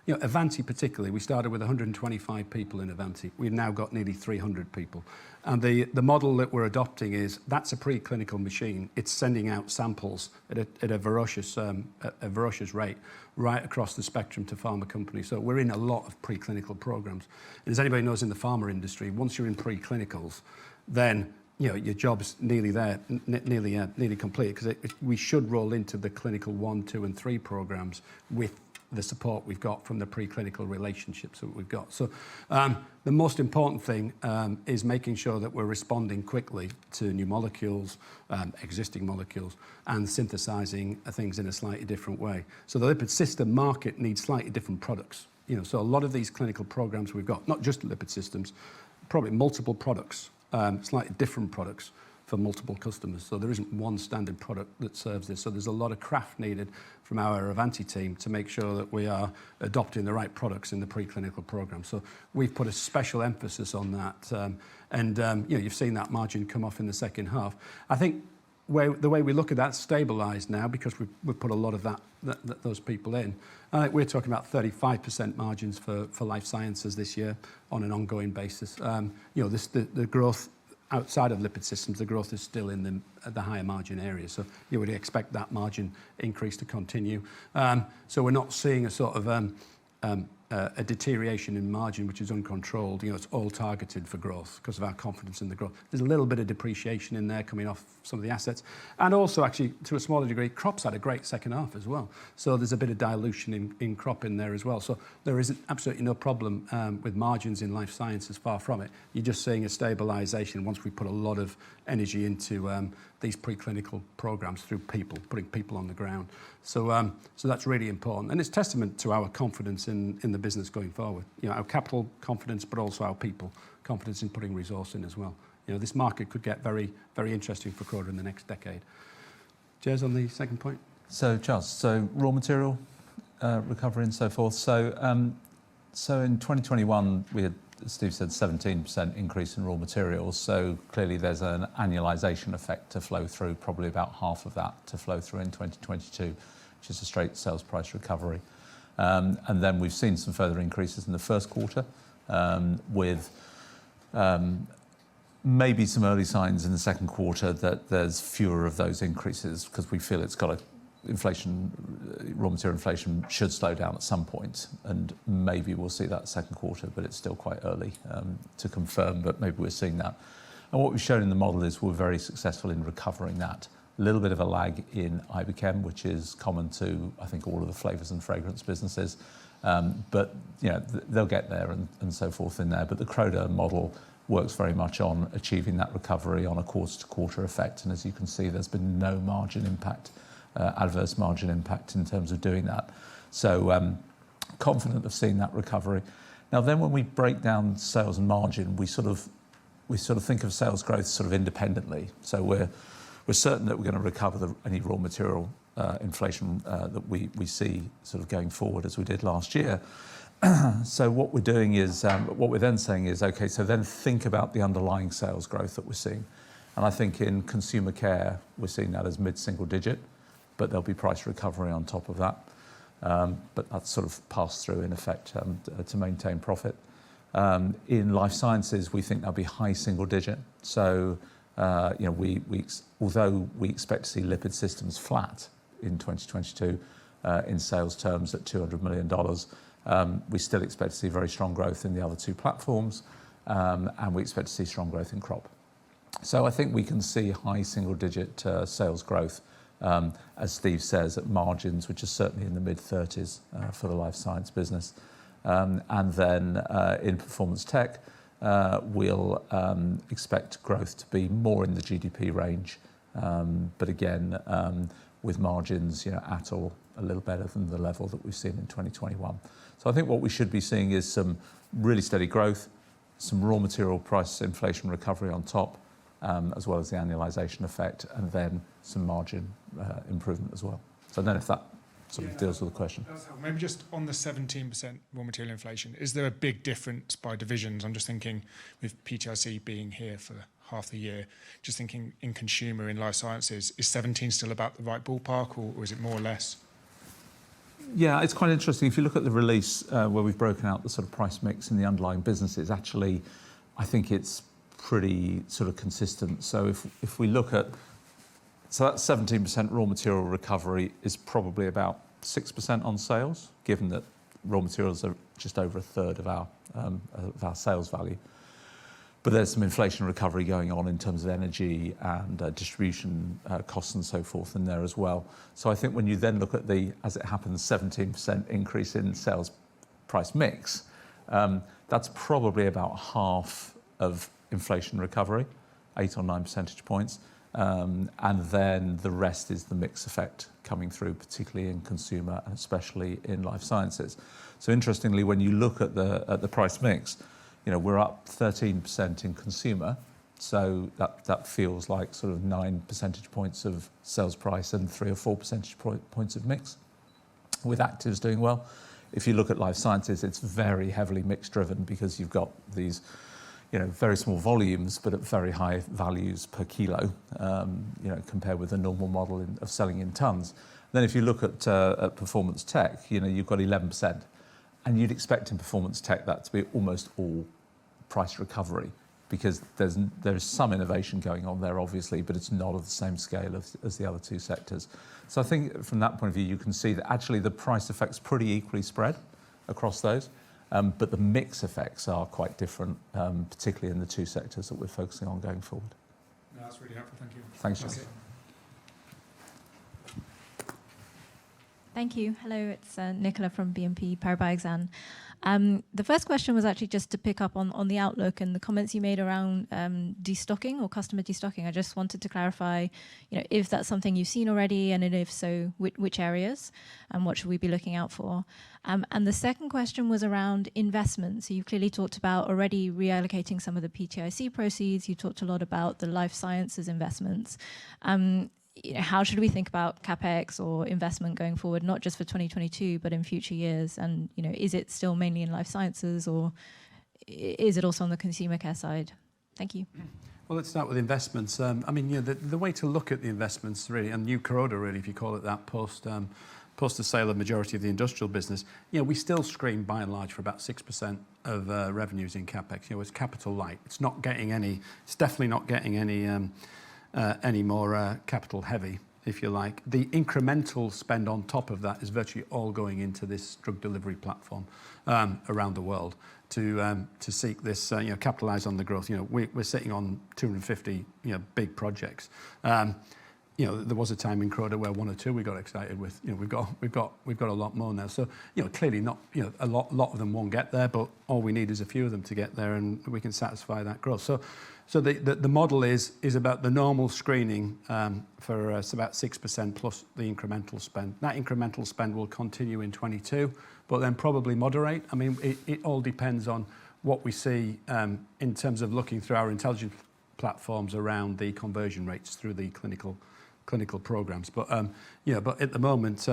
S1: Avanti particularly, we started with 125 people in Avanti. We've now got nearly 300 people. And the model that we're adopting is, that's a preclinical machine. It's sending out samples at a ferocious rate right across the spectrum to pharma companies. So we're in a lot of preclinical programs. And as anybody knows in the pharma industry, once you're in preclinicals, then your job's nearly there, nearly complete, because we should roll into the clinical 1, 2, and 3 programs with the support we've got from the preclinical relationships that we've got. So the most important thing is making sure that we're responding quickly to new molecules, existing molecules, and synthesizing things in a slightly different way. So the lipid system market needs slightly different products. So a lot of these clinical programs we've got, not just lipid systems, probably multiple products, slightly different products for multiple customers. So there isn't one standard product that serves this. So there's a lot of craft needed from our Avanti team to make sure that we are adopting the right products in the preclinical program. So we've put a special emphasis on that. You've seen that margin come off in the second half. I think the way we look at that stabilised now, because we've put a lot of those people in. We're talking about 35% margins for life sciences this year on an ongoing basis. The growth outside of lipid systems, the growth is still in the higher margin area. So you would expect that margin increase to continue. So we're not seeing a sort of a deterioration in margin which is uncontrolled. It's all targeted for growth because of our confidence in the growth. There's a little bit of depreciation in there coming off some of the assets. And also, actually, to a smaller degree, Crop's had a great second half as well. So there's a bit of dilution in Crop in there as well. So there is absolutely no problem with margins in life sciences, far from it. You're just seeing a stabilisation once we put a lot of energy into these preclinical programs through putting people on the ground. So that's really important. And it's testament to our confidence in the business going forward. Our capital confidence, but also our people confidence in putting resource in as well. This market could get very, very interesting for Croda in the next decade. Jez, on the second point?
S2: So, Charles, raw material recovery and so forth. So in 2021, we had, as Steve said, 17% increase in raw materials. So clearly there's an annualisation effect to flow through, probably about half of that to flow through in 2022, which is a straight sales price recovery. And then we've seen some further increases in the first quarter with maybe some early signs in the second quarter that there's fewer of those increases because we feel it's got raw material inflation should slow down at some point, and maybe we'll see that second quarter, but it's still quite early to confirm, but maybe we're seeing that. And what we've shown in the model is we're very successful in recovering that. A little bit of a lag in Iberchem, which is common to, I think, all of the flavours and fragrance businesses. But they'll get there and so forth in there. But the Croda model works very much on achieving that recovery on a quarter-to-quarter effect. And as you can see, there's been no margin impact, adverse margin impact in terms of doing that. So confident of seeing that recovery. Now then, when we break down sales and margin, we sort of think of sales growth sort of independently. So we're certain that we're going to recover any raw material inflation that we see sort of going forward as we did last year. So what we're doing is, what we're then saying is, okay, so then think about the underlying sales growth that we're seeing. And I think in consumer care, we're seeing that as mid-single digit, but there'll be price recovery on top of that. But that's sort of passed through in effect to maintain profit. In life sciences, we think that'll be high single digit. So, you know, although we expect to see lipid systems flat in 2022 in sales terms at $200 million, we still expect to see very strong growth in the other two platforms, and we expect to see strong growth in crop. So I think we can see high single-digit sales growth, as Steve says, at margins, which is certainly in the mid-30s for the life science business. And then in performance tech, we'll expect growth to be more in the GDP range, but again, with margins, you know, at or a little better than the level that we've seen in 2021. So I think what we should be seeing is some really steady growth, some raw material price inflation recovery on top, as well as the annualization effect, and then some margin improvement as well. So I don't know if that sort of deals with the question.
S4: Maybe just on the 17% raw material inflation, is there a big difference by divisions? I'm just thinking with PTIC being here for half the year, just thinking in consumer, in life sciences, is 17 still about the right ballpark, or is it more or less?
S2: Yeah, it's quite interesting. If you look at the release where we've broken out the sort of price mix in the underlying businesses, actually, I think it's pretty sort of consistent. So if we look at, so that 17% raw material recovery is probably about 6% on sales, given that raw materials are just over a third of our sales value. But there's some inflation recovery going on in terms of energy and distribution costs and so forth in there as well. So I think when you then look at the, as it happens, 17% increase in sales price mix, that's probably about half of inflation recovery, 8 or 9 percentage points. And then the rest is the mix effect coming through, particularly in consumer and especially in life sciences. So interestingly, when you look at the price mix, you know, we're up 13% in consumer, so that feels like sort of 9 percentage points of sales price and 3 or 4 percentage points of mix, with actives doing well. If you look at life sciences, it's very heavily mix driven because you've got these, you know, very small volumes, but at very high values per kilo, you know, compared with a normal model of selling in tons. Then if you look at performance tech, you know, you've got 11%. And you'd expect in performance tech that to be almost all price recovery, because there's some innovation going on there, obviously, but it's not of the same scale as the other two sectors. So I think from that point of view, you can see that actually the price effect's pretty equally spread across those, but the mix effects are quite different, particularly in the two sectors that we're focusing on going forward.
S4: No, that's really helpful. Thank you.
S2: Thanks, John.
S5: Thank you. Hello, it's Nicola from BNP Paribas Exane. The first question was actually just to pick up on the outlook and the comments you made around destocking or customer destocking. I just wanted to clarify, you know, if that's something you've seen already, and if so, which areas, and what should we be looking out for? And the second question was around investment. So you've clearly talked about already reallocating some of the PTIC proceeds. You talked a lot about the life sciences investments. You know, how should we think about capex or investment going forward, not just for 2022, but in future years? And, you know, is it still mainly in life sciences, or is it also on the consumer care side? Thank you.
S1: Well, let's start with investments. I mean, you know, the way to look at the investments really, and new Croda really, if you call it that, post the sale of majority of the industrial business, you know, we still screen by and large for about 6% of revenues in capex. You know, it's capital light. It's definitely not getting any more capital heavy, if you like. The incremental spend on top of that is virtually all going into this drug delivery platform around the world to seek this, you know, capitalize on the growth. You know, we're sitting on 250, you know, big projects. You know, there was a time in Croda where 1 or 2 we got excited with. You know, we've got a lot more now. So, you know, clearly not, you know, a lot of them won't get there, but all we need is a few of them to get there, and we can satisfy that growth. So the model is about the normal screening for about 6% plus the incremental spend. That incremental spend will continue in 22, but then probably moderate. I mean, it all depends on what we see in terms of looking through our intelligence platforms around the conversion rates through the clinical clinical programs. But but at the moment,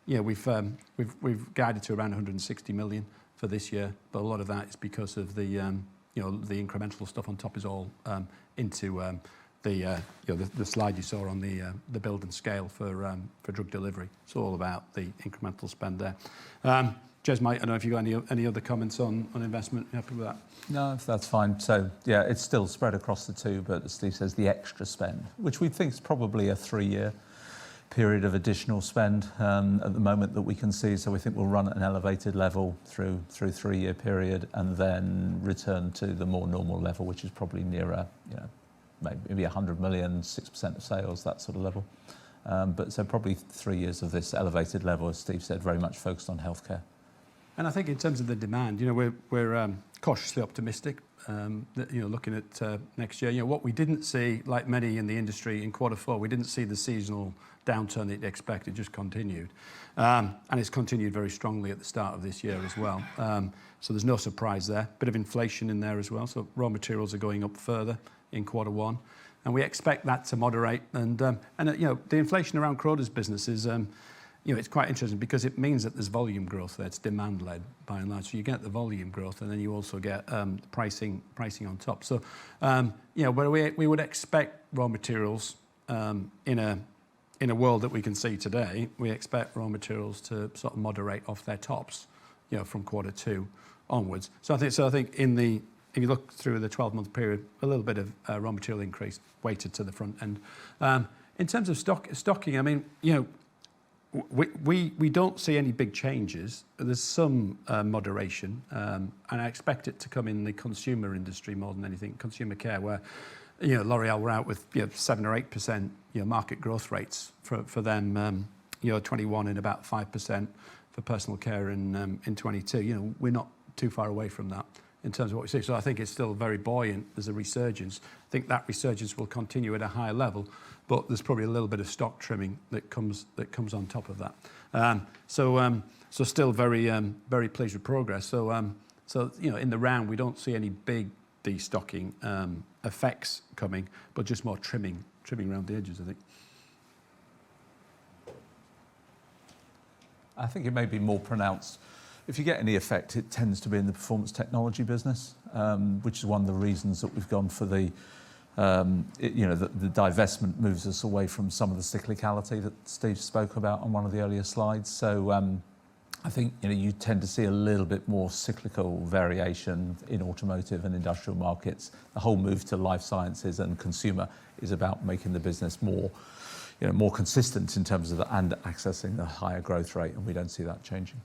S1: we've guided to around 160 million for this year. But a lot of that is because of the the incremental stuff on top is all into the slide you saw on the build and scale for drug delivery. It's all about the incremental spend there. Jez, I don't know if you've got any other comments on investment. You happy with that?
S2: No, that's fine. So yeah, it's still spread across the two, but as Steve says, the extra spend, which we think is probably a 3-year period of additional spend at the moment that we can see. So we think we'll run at an elevated level through 3-year period, and then return to the more normal level, which is probably nearer, maybe 100 million, 6% of sales, that sort of level. But so probably 3 years of this elevated level, as Steve said, very much focused on healthcare.
S1: And I think in terms of the demand, we're cautiously optimistic. Looking at next year, what we didn't see, like many in the industry, in Q4, we didn't see the seasonal downturn that you'd expect. It just continued, and it's continued very strongly at the start of this year as well. So there's no surprise there. Bit of inflation in there as well. So raw materials are going up further in Q1, and we expect that to moderate. And the inflation around Croda's business is. It's quite interesting because it means that there's volume growth there. It's demand-led by and large. So you get the volume growth, and then you also get pricing on top. So, where we would expect raw materials in a world that we can see today, we expect raw materials to sort of moderate off their tops, from Q2 onwards. So I think if you look through the 12-month period, a little bit of raw material increase weighted to the front end. In terms of stocking, I mean, we don't see any big changes. There's some moderation, and I expect it to come in the consumer industry more than anything, consumer care, where L'Oreal were out with 7 or 8% market growth rates for them. 21 and about 5% for personal care in 22. We're not too far away from that in terms of what we see. So I think it's still very buoyant. There's a resurgence. I think that resurgence will continue at a higher level, but there's probably a little bit of stock trimming that comes on top of that. So still very pleased with progress. So in the round we don't see any big destocking effects coming, but just more trimming around the edges, I think.
S2: I think it may be more pronounced. If you get any effect, it tends to be in the performance technology business, which is one of the reasons that we've gone for the divestment moves us away from some of the cyclicality that Steve spoke about on one of the earlier slides. So I think you tend to see a little bit more cyclical variation in automotive and industrial markets. The whole move to life sciences and consumer is about making the business more consistent in terms of and accessing the higher growth rate, and we don't see that changing.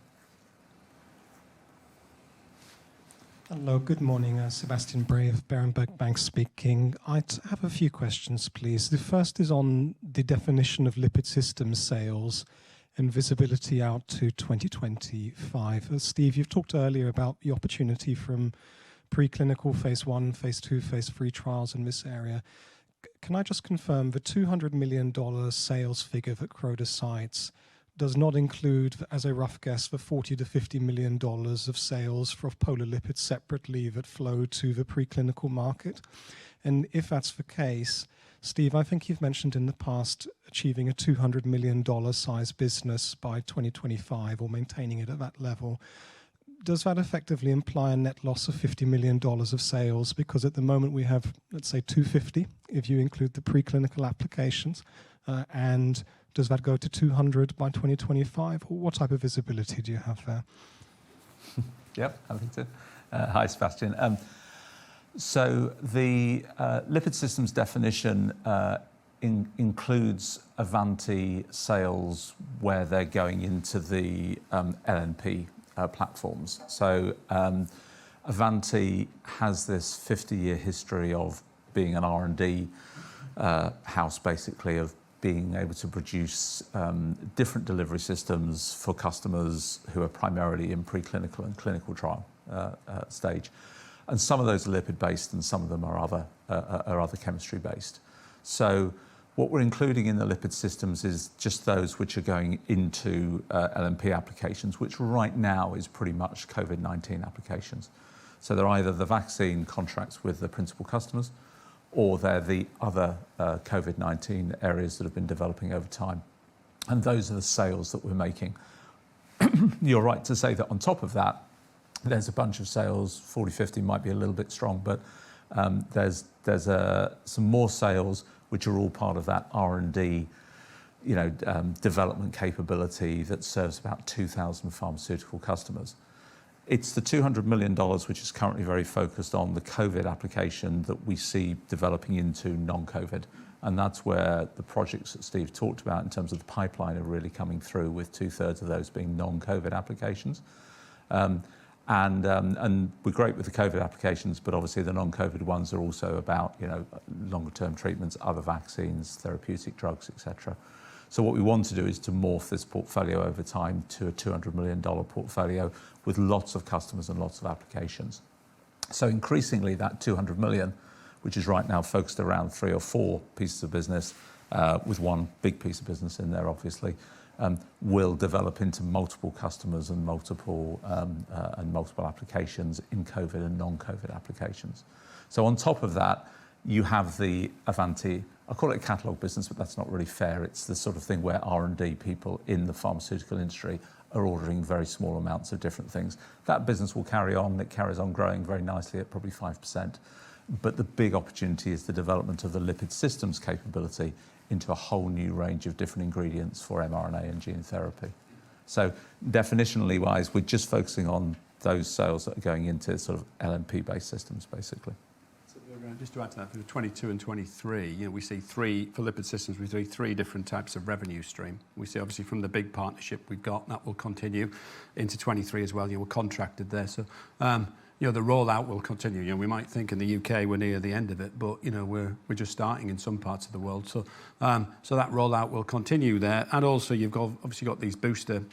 S6: Hello, good morning. Sebastian Bray of Berenberg Bank speaking. I'd have a few questions, please. The first is on the definition of lipid systems sales and visibility out to 2025. Steve, you've talked earlier about the opportunity from preclinical phase 1, phase 2, phase 3 trials in this area. Can I just confirm the $200 million sales figure that Croda cites does not include, as a rough guess, the $40 to $50 million of sales for polar lipids separately that flow to the preclinical market? And if that's the case, Steve, I think you've mentioned in the past achieving a $200 million size business by 2025 or maintaining it at that level. Does that effectively imply a net loss of $50 million of sales? Because at the moment we have, let's say, 250 if you include the preclinical applications, and does that go to 200 by 2025? Or what type of visibility do you have there?
S2: Yep, I think so. Hi, Sebastian. So the lipid systems definition includes Avanti sales where they're going into the LNP platforms. So Avanti has this 50-year history of being an R&D house, basically, of being able to produce different delivery systems for customers who are primarily in preclinical and clinical trial stage. And some of those are lipid-based and some of them are other chemistry-based. So what we're including in the lipid systems is just those which are going into LNP applications, which right now is pretty much COVID-19 applications. So they're either the vaccine contracts with the principal customers, or they're the other COVID-19 areas that have been developing over time. And those are the sales that we're making. You're right to say that on top of that, there's a bunch of sales, 40, 50 might be a little bit strong, but there's some more sales which are all part of that R&D, development capability that serves about 2,000 pharmaceutical customers. It's the $200 million which is currently very focused on the COVID application that we see developing into non-COVID. And that's where the projects that Steve talked about in terms of the pipeline are really coming through, with 2/3 of those being non-COVID applications. And we're great with the COVID applications, but obviously the non-COVID ones are also about, longer term treatments, other vaccines, therapeutic drugs, etc. So what we want to do is to morph this portfolio over time to a $200 million portfolio with lots of customers and lots of applications. So increasingly that 200 million, which is right now focused around 3 or 4 pieces of business, with one big piece of business in there, obviously, will develop into multiple customers and multiple applications in COVID and non-COVID applications. So on top of that, you have the Avanti, I call it a catalogue business, but that's not really fair. It's the sort of thing where R&D people in the pharmaceutical industry are ordering very small amounts of different things. That business will carry on. It carries on growing very nicely at probably 5%. But the big opportunity is the development of the lipid systems capability into a whole new range of different ingredients for mRNA and gene therapy. So definitionally wise, we're just focusing on those sales that are going into sort of LNP-based systems, basically.
S1: Just to add to that, for 22 and 23, we see for lipid systems, we see 3 different types of revenue stream. We see obviously from the big partnership we've got, that will continue into 23 as well. We're contracted there. So, the rollout will continue. We might think in the UK we're near the end of it, but, we're just starting in some parts of the world. So, so that rollout will continue there. And also you've obviously got these booster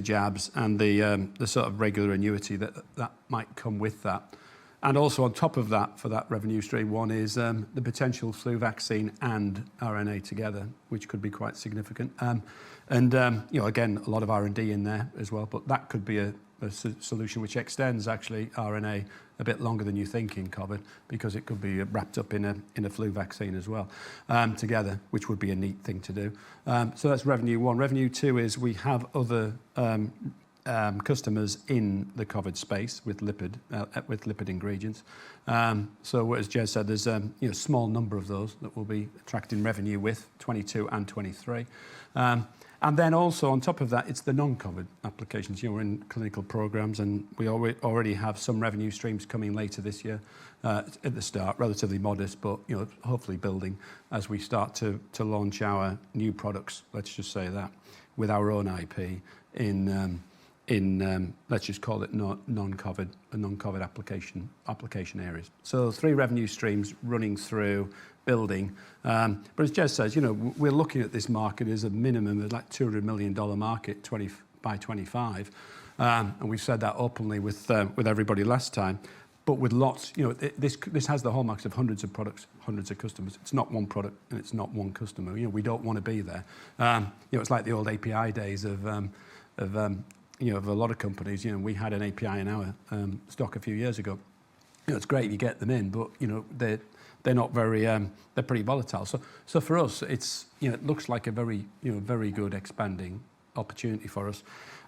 S1: jabs and the sort of regular annuity that might come with that. And also on top of that, for that revenue stream, one is the potential flu vaccine and RNA together, which could be quite significant. Again, a lot of R&D in there as well, but that could be a solution which extends actually RNA a bit longer than you think in COVID, because it could be wrapped up in a flu vaccine as well together, which would be a neat thing to do. So that's revenue 1. Revenue 2 is we have other customers in the COVID space with lipid ingredients. So as Jez said, there's a small number of those that will be attracting revenue with 22 and 23. And then also on top of that, it's the non-COVID applications. We're in clinical programs, and we already have some revenue streams coming later this year. At the start, relatively modest, but hopefully building as we start to launch our new products. Let's just say that with our own IP in let's just call it non-COVID application areas. So 3 revenue streams running through building. But as Jez says, we're looking at this market as a minimum of like $200 million market by 25. And we've said that openly with everybody last time. But with lots, this has the hallmarks of hundreds of products, hundreds of customers. It's not one product and it's not one customer. We don't want to be there. It's like the old API days of a lot of companies. We had an API in our stock a few years ago. It's great if you get them in, but they're not very they're pretty volatile. So for us, it's it looks like a very very good expanding opportunity for us.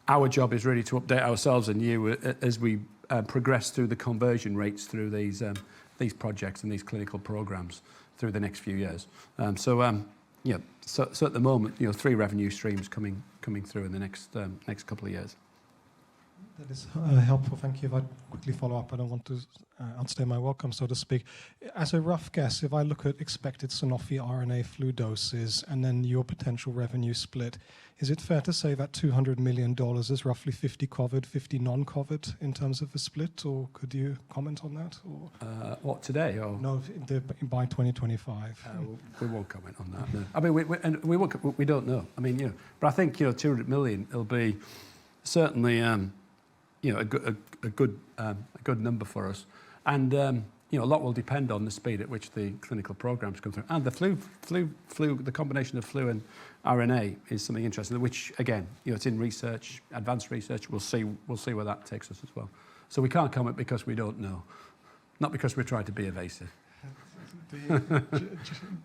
S1: Our job is really to update ourselves and you as we progress through the conversion rates through these projects and these clinical programs through the next few years. So at the moment, 3 revenue streams coming through in the next couple of years.
S6: That is helpful. Thank you. If I quickly follow up, I don't want to outstay my welcome, so to speak. As a rough guess, if I look at expected Sanofi RNA flu doses and then your potential revenue split, is it fair to say that $200 million is roughly 50 COVID, 50 non-COVID in terms of the split, or could you comment on that? Or
S1: what, today? Or?
S6: No, by 2025.
S1: We won't comment on that. No. I mean, we don't know. I mean, but I think 200 million will be certainly a good number for us, and a lot will depend on the speed at which the clinical programs come through, and the flu, the combination of flu and RNA is something interesting, which again, it's in research, advanced research. We'll see where that takes us as well. So we can't comment because we don't know, not because we're trying to be evasive.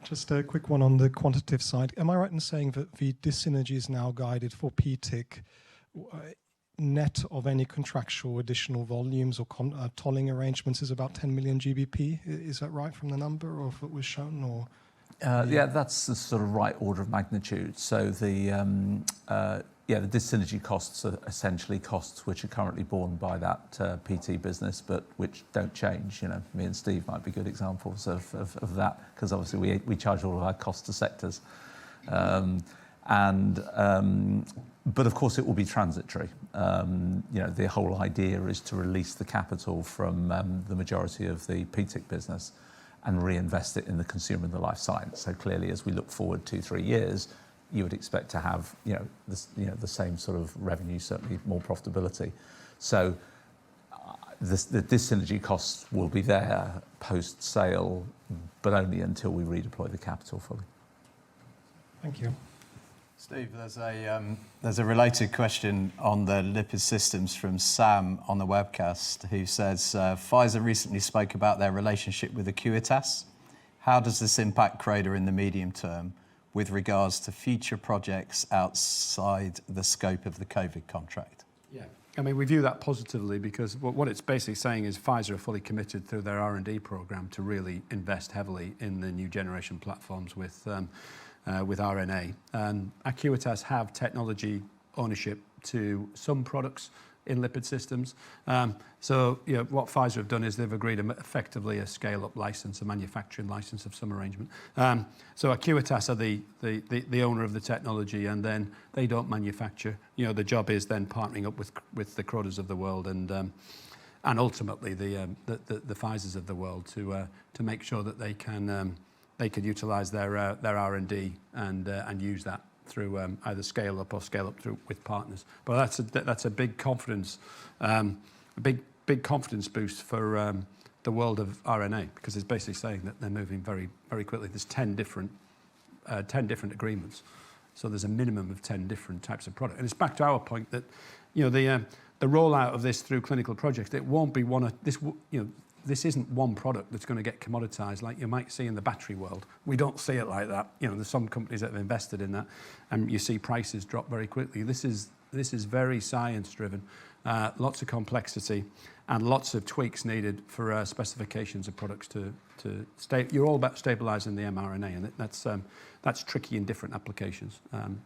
S6: Just a quick one on the quantitative side. Am I right in saying that the dyssynergies now guided for PTIC, net of any contractual additional volumes or tolling arrangements, is about 10 million GBP? Is that right from the number, or if it was shown, or?
S2: Yeah, that's the sort of right order of magnitude. So the dyssynergy costs are essentially costs which are currently borne by that PT business, but which don't change. You know, me and Steve might be good examples of that, because obviously we charge all of our costs to sectors. But of course it will be transitory. The whole idea is to release the capital from the majority of the PTIC business and reinvest it in the consumer and the life science. So clearly, as we look forward 2-3 years, you would expect to have the same sort of revenue, certainly more profitability. So the dyssynergy costs will be there post sale, but only until we redeploy the capital fully.
S6: Thank you.
S7: Steve, there's a related question on the lipid systems from Sam on the webcast, who says Pfizer recently spoke about their relationship with Acuitas. How does this impact Croda in the medium term with regards to future projects outside the scope of the COVID contract?
S1: Yeah, I mean, we view that positively, because what it's basically saying is Pfizer are fully committed through their R&D program to really invest heavily in the new generation platforms with RNA. And Acuitas have technology ownership to some products in lipid systems. So what Pfizer have done is they've agreed effectively a scale-up license, a manufacturing license of some arrangement. So Acuitas are the owner of the technology, and then they don't manufacture. The job is then partnering up with the Crodas of the world and ultimately the Pfizers of the world to make sure that they can utilise their R&D and use that through either scale up or scale up through with partners. But that's a big confidence, big confidence boost for the world of RNA, because it's basically saying that they're moving very, very quickly. There's 10 different agreements, so there's a minimum of 10 different types of product. And it's back to our point that the rollout of this through clinical projects, it won't be one of this. This isn't one product that's going to get commoditized like you might see in the battery world. We don't see it like that. There's some companies that have invested in that, and you see prices drop very quickly. This is very science-driven, lots of complexity, and lots of tweaks needed for specifications of products to stay. You're all about stabilizing the mRNA, and that's tricky in different applications.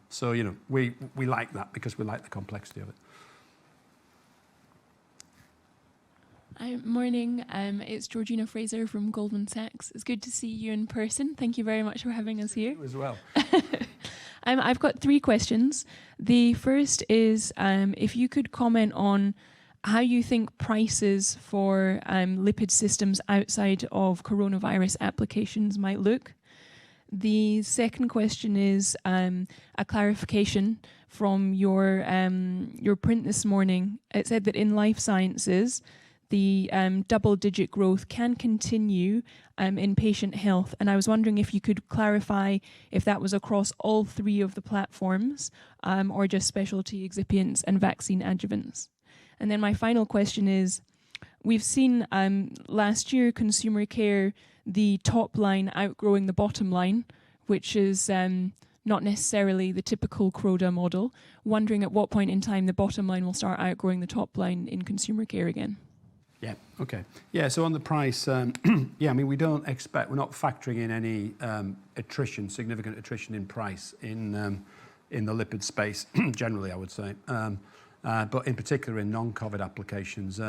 S1: So we like that because we like the complexity of it.
S8: Morning, it's Georgina Fraser from Goldman Sachs. It's good to see you in person. Thank you very much for having us here.
S1: You as well.
S8: I've got 3 questions. The first is if you could comment on how you think prices for lipid systems outside of coronavirus applications might look. The second question is a clarification from your print this morning. It said that in life sciences, the double-digit growth can continue in patient health. And I was wondering if you could clarify if that was across all 3 of the platforms or just specialty excipients and vaccine adjuvants. And then my final question is, we've seen last year consumer care, the top line outgrowing the bottom line, which is not necessarily the typical Croda model. Wondering at what point in time the bottom line will start outgrowing the top line in consumer care again.
S1: Yeah. Okay. Yeah. So on the price, yeah. I mean, we're not factoring in any significant attrition in price in the lipid space generally, I would say. But in particular in non-COVID applications,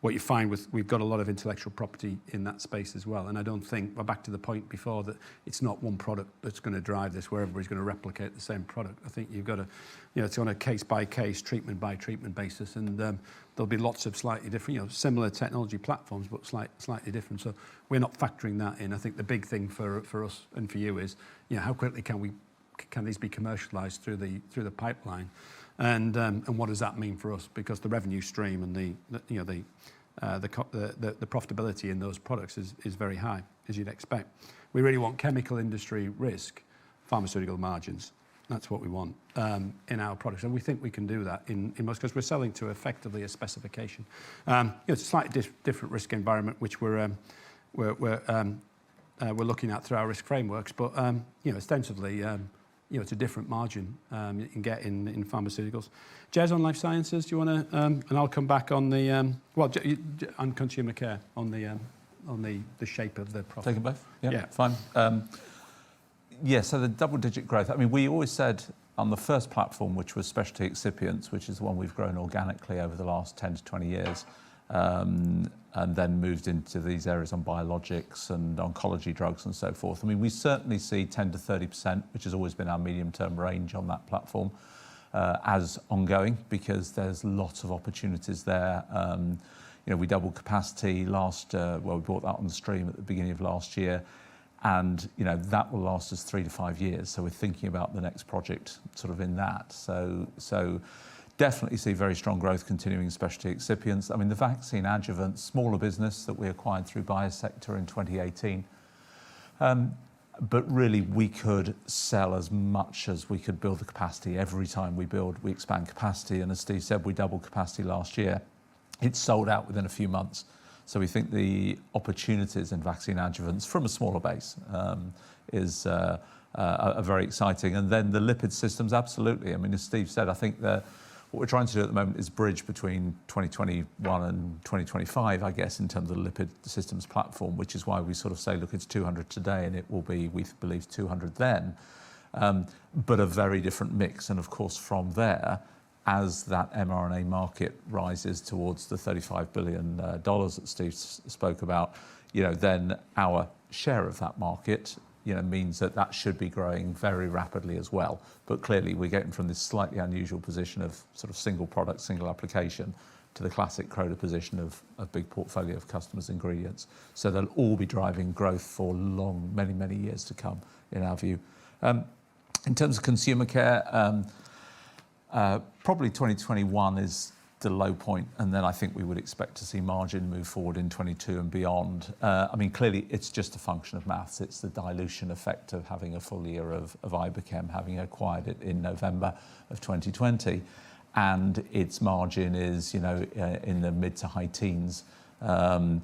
S1: what you find we've got a lot of intellectual property in that space as well. And I don't think, we're back to the point before, that it's not one product that's going to drive this, where everybody's going to replicate the same product. I think you've got to, it's on a case-by-case, treatment-by-treatment basis. And there'll be lots of slightly different, similar technology platforms, but slightly different. So we're not factoring that in. I think the big thing for us and for you is, how quickly can these be commercialised through the pipeline, and what does that mean for us? Because the revenue stream and the profitability in those products is very high, as you'd expect. We really want chemical industry risk, pharmaceutical margins. That's what we want in our products, and we think we can do that in most, because we're selling to effectively a specification. It's a slightly different risk environment, which we're we're looking at through our risk frameworks. But ostensibly, it's a different margin you can get in pharmaceuticals. Jez, on life sciences, do you want to? And I'll come back on the on consumer care on the shape of the profit.
S2: Take them both.
S1: Yeah.
S2: Fine. So the double-digit growth. I mean, we always said on the first platform, which was specialty excipients, which is the one we've grown organically over the last 10 to 20 years, and then moved into these areas on biologics and oncology drugs and so forth. I mean, we certainly see 10 to 30%, which has always been our medium-term range on that platform, as ongoing, because there's lots of opportunities there. We doubled capacity last, we brought that on the stream at the beginning of last year. And, that will last us 3 to 5 years. So we're thinking about the next project sort of in that. So definitely see very strong growth continuing in specialty excipients. I mean, the vaccine adjuvant, smaller business that we acquired through Biosector in 2018. But really, we could sell as much as we could build the capacity. Every time we expand capacity. And as Steve said, we doubled capacity last year. It's sold out within a few months. So we think the opportunities in vaccine adjuvants from a smaller base are very exciting. And then the lipid systems, absolutely. I mean, as Steve said, I think what we're trying to do at the moment is bridge between 2021 and 2025, I guess, in terms of the lipid systems platform, which is why we sort of say, look, it's 200 today and it will be, we believe, 200 then. But a very different mix. And of course, from there, as that mRNA market rises towards the $35 billion that Steve spoke about, then our share of that market, means that should be growing very rapidly as well. But clearly, we're getting from this slightly unusual position of sort of single product, single application, to the classic Croda position of a big portfolio of customers' ingredients. So they'll all be driving growth for many, many years to come, in our view. In terms of consumer care, probably 2021 is the low point, and then I think we would expect to see margin move forward in 22 and beyond. I mean, clearly, it's just a function of maths. It's the dilution effect of having a full year of Iberchem, having acquired it in November of 2020, and its margin is, in the mid to high teens, a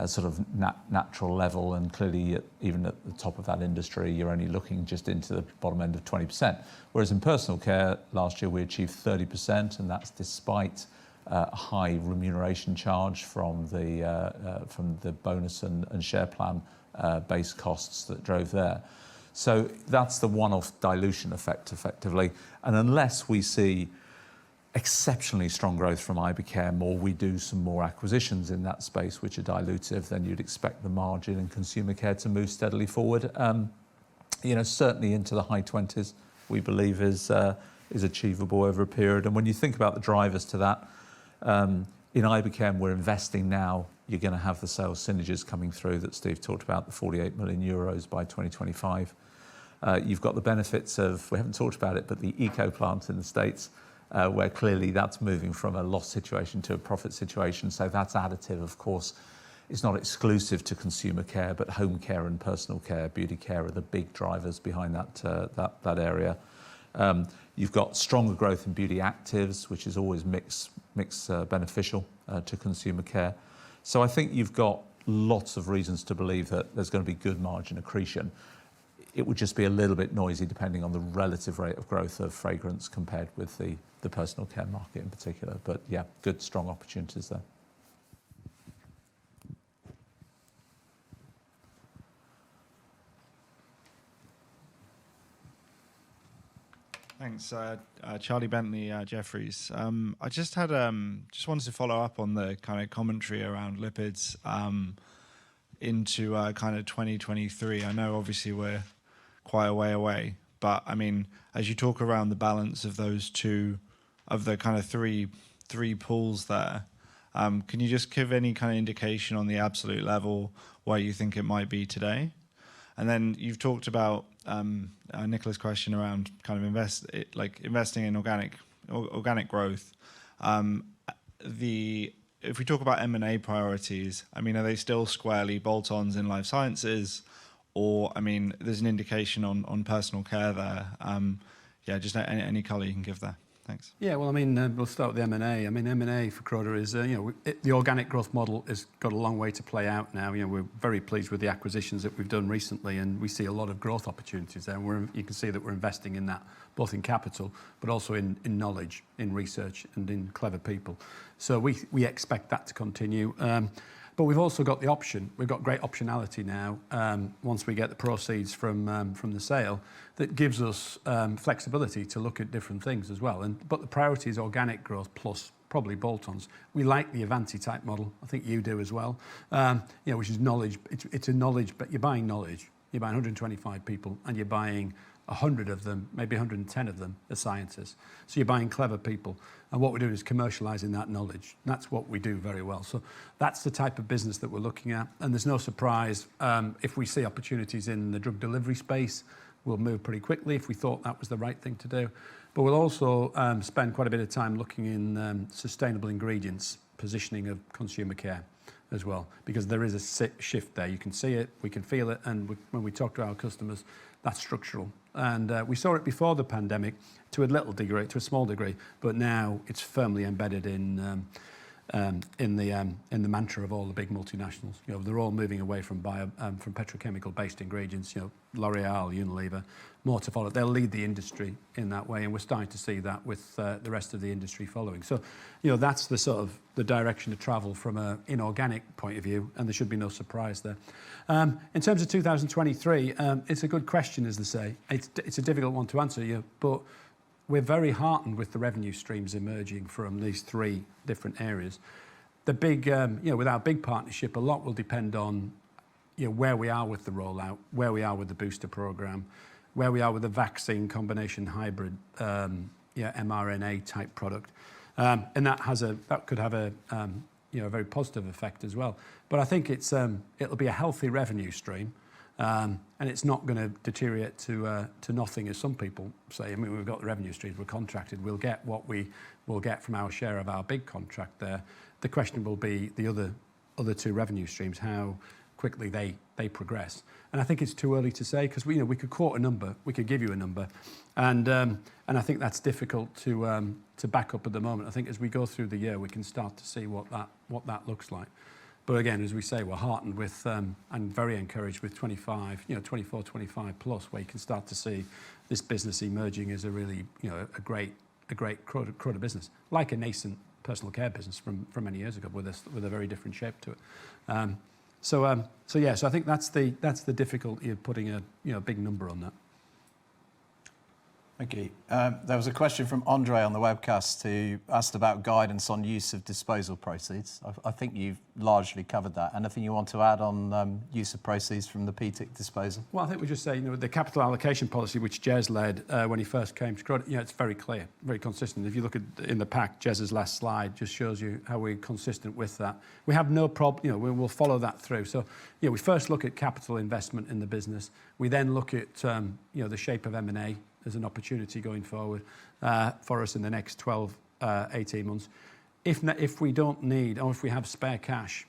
S2: sort of natural level, and clearly even at the top of that industry, you're only looking just into the bottom end of 20%. Whereas in personal care, last year we achieved 30%, and that's despite a high remuneration charge from the bonus and share plan base costs that drove there. So that's the one-off dilution effect, effectively. And unless we see exceptionally strong growth from Iberchem, or we do some more acquisitions in that space which are dilutive, then you'd expect the margin in consumer care to move steadily forward. Certainly into the high 20s, we believe is achievable over a period. And when you think about the drivers to that, in Iberchem, we're investing now. You're going to have the sales synergies coming through that Steve talked about, the 48 million euros by 2025. You've got the benefits of, we haven't talked about it, but the eco plant in the States, where clearly that's moving from a loss situation to a profit situation. So that's additive, of course. It's not exclusive to consumer care, but home care and personal care, beauty care are the big drivers behind that area. You've got stronger growth in beauty actives, which is always mix beneficial to consumer care. So I think you've got lots of reasons to believe that there's going to be good margin accretion. It would just be a little bit noisy depending on the relative rate of growth of fragrance compared with the personal care market in particular. But yeah, good, strong opportunities there.
S9: Thanks, Charlie Bentley, Jefferies. I just wanted to follow up on the kind of commentary around lipids into kind of 2023. I know obviously we're quite a way away, but I mean, as you talk around the balance of those two, of the kind of three pools there, can you just give any kind of indication on the absolute level where you think it might be today? And then you've talked about Nicola's question around kind of investing in organic growth. If we talk about M&A priorities, I mean, are they still squarely bolt-ons in life sciences? Or, I mean, there's an indication on personal care there. Just any colour you can give there. Thanks.
S1: Yeah, well, I mean, we'll start with the M&A. I mean, M&A for Croda is, the organic growth model has got a long way to play out now. We're very pleased with the acquisitions that we've done recently, and we see a lot of growth opportunities there. And you can see that we're investing in that, both in capital, but also in knowledge, in research, and in clever people. So we expect that to continue. But we've also got the option. We've got great optionality now, once we get the proceeds from the sale, that gives us flexibility to look at different things as well. But the priority is organic growth plus probably bolt-ons. We like the Avanti type model. I think you do as well. Which is knowledge. It's a knowledge, but you're buying knowledge. You're buying 125 people, and you're buying 100 of them, maybe 110 of them are scientists. So you're buying clever people. And what we're doing is commercialising that knowledge. That's what we do very well. So that's the type of business that we're looking at. And there's no surprise, if we see opportunities in the drug delivery space, we'll move pretty quickly if we thought that was the right thing to do. But we'll also spend quite a bit of time looking in sustainable ingredients, positioning of consumer care as well, because there is a shift there. You can see it, we can feel it, and when we talk to our customers, that's structural. And we saw it before the pandemic to a little degree, to a small degree, but now it's firmly embedded in the mantra of all the big multinationals. They're all moving away from petrochemical-based ingredients. L'Oreal, Unilever, more to follow. They'll lead the industry in that way, and we're starting to see that with the rest of the industry following. So, that's the sort of the direction to travel from an inorganic point of view, and there should be no surprise there. In terms of 2023, it's a good question, as they say. It's a difficult one to answer, but we're very heartened with the revenue streams emerging from these three different areas. The big, with our big partnership, a lot will depend on, where we are with the rollout, where we are with the booster program, where we are with the vaccine combination hybrid, mRNA type product, and that could have a very positive effect as well. But I think it'll be a healthy revenue stream. And it's not going to deteriorate to nothing, as some people say. I mean, we've got the revenue streams, we're contracted, we'll get what we will get from our share of our big contract there. The question will be the other two revenue streams, how quickly they progress. And I think it's too early to say, because we could quote a number, we could give you a number, and I think that's difficult to back up at the moment. I think as we go through the year, we can start to see what that looks like. But again, as we say, we're heartened with and very encouraged with 25, 24, 25 plus, where you can start to see this business emerging as a really, a great Croda business, like a nascent personal care business from many years ago, with a very different shape to it. So I think that's the difficulty of putting a big number on that.
S7: Thank you. There was a question from Andre on the webcast who asked about guidance on use of disposal proceeds. I think you've largely covered that. Anything you want to add on use of proceeds from the PTIC disposal?
S1: Well, I think we just say, the capital allocation policy which Jez led when he first came to Croda, it's very clear, very consistent. If you look in the pack, Jez's last slide just shows you how we're consistent with that. We have no problem, we'll follow that through. So, we first look at capital investment in the business. We then look at, the shape of M&A as an opportunity going forward for us in the next 12, 18 months. If we don't need, or if we have spare cash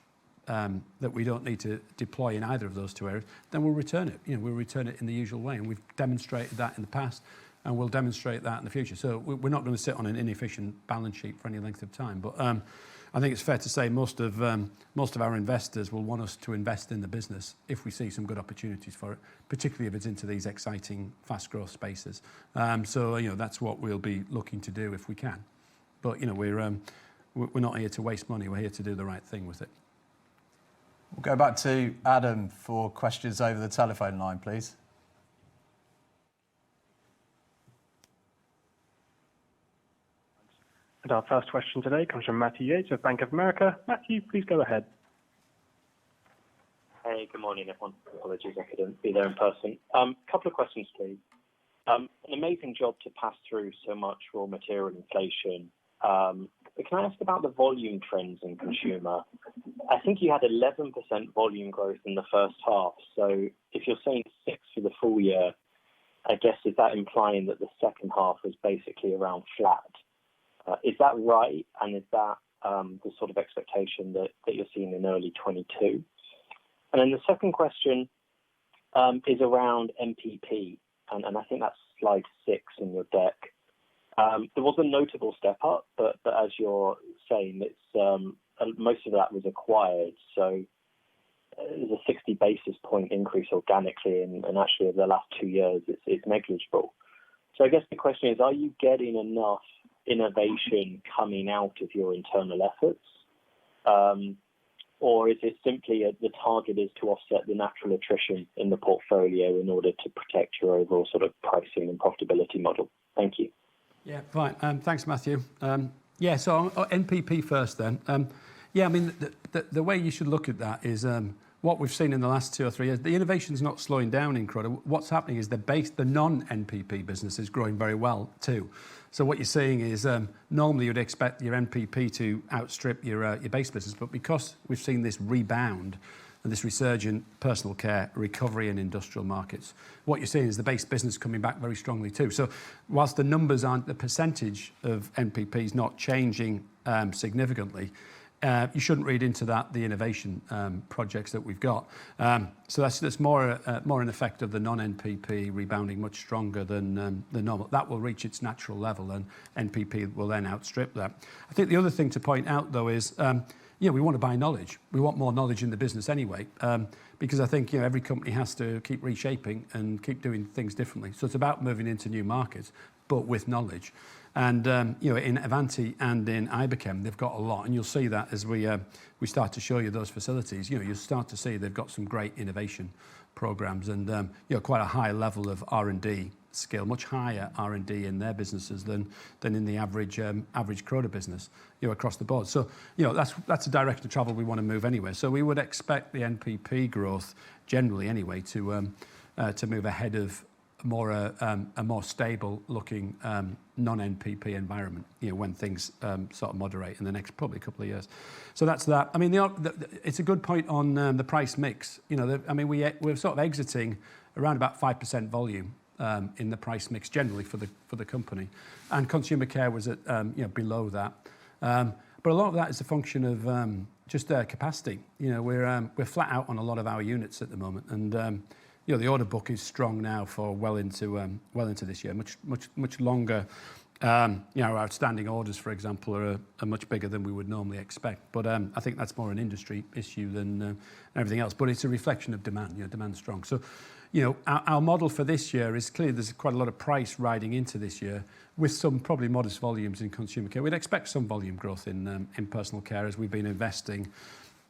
S1: that we don't need to deploy in either of those two areas, then we'll return it. We'll return it in the usual way, and we've demonstrated that in the past, and we'll demonstrate that in the future. So we're not going to sit on an inefficient balance sheet for any length of time. But I think it's fair to say most of our investors will want us to invest in the business if we see some good opportunities for it, particularly if it's into these exciting, fast growth spaces. So that's what we'll be looking to do if we can. But we're not here to waste money. We're here to do the right thing with it.
S7: We'll go back to Adam for questions over the telephone line, please.
S3: And our first question today comes from Matthew Yates of Bank of America. Matthew, please go ahead.
S10: Hey, good morning, everyone. Apologies, I couldn't be there in person. Couple of questions, please. An amazing job to pass through so much raw material inflation. But can I ask about the volume trends in consumer? I think you had 11% volume growth in the first half. So if you're saying 6 for the full year, I guess is that implying that the second half was basically around flat? Is that right? And is that the sort of expectation that you're seeing in early 22? And then the second question is around MPP, and I think that's slide 6 in your deck. There was a notable step up, but as you're saying, it's most of that was acquired. So there's a 60 basis point increase organically, and actually over the last 2 years, it's negligible. So I guess the question is, are you getting enough innovation coming out of your internal efforts? Or is it simply the target is to offset the natural attrition in the portfolio in order to protect your overall sort of pricing and profitability model? Thank you.
S1: Yeah, fine. Thanks, Matthew. So NPP first then. I mean, the way you should look at that is what we've seen in the last 2 or 3 years. The innovation's not slowing down in Croda. What's happening is the non-NPP business is growing very well too. So what you're seeing is normally you'd expect your NPP to outstrip your base business, but because we've seen this rebound and this resurgent personal care recovery in industrial markets, what you're seeing is the base business coming back very strongly too. So whilst the numbers aren't, the percentage of NPP is not changing significantly, you shouldn't read into that the innovation projects that we've got. So that's more an effect of the non-NPP rebounding much stronger than the normal. That will reach its natural level, and NPP will then outstrip that. I think the other thing to point out, though, is we want to buy knowledge. We want more knowledge in the business anyway, because I think every company has to keep reshaping and keep doing things differently. So it's about moving into new markets, but with knowledge. And in Avanti and in Iberchem, they've got a lot, and you'll see that as we start to show you those facilities. You'll start to see they've got some great innovation programs and quite a high level of R&D skill, much higher R&D in their businesses than in the average Croda business, across the board. So that's a direction of travel we want to move anyway. So we would expect the NPP growth generally anyway to move ahead of a more stable looking non-NPP environment, when things sort of moderate in the next probably couple of years. So that's that. I mean, it's a good point on the price mix. We're sort of exiting around about 5% volume in the price mix generally for the company, and consumer care was at below that. But a lot of that is a function of just capacity. We're flat out on a lot of our units at the moment, and the order book is strong now for well into this year, much longer. Our outstanding orders, for example, are much bigger than we would normally expect. But I think that's more an industry issue than everything else. But it's a reflection of demand. Demand's strong. So, our model for this year is clearly there's quite a lot of price riding into this year, with some probably modest volumes in consumer care. We'd expect some volume growth in personal care as we've been investing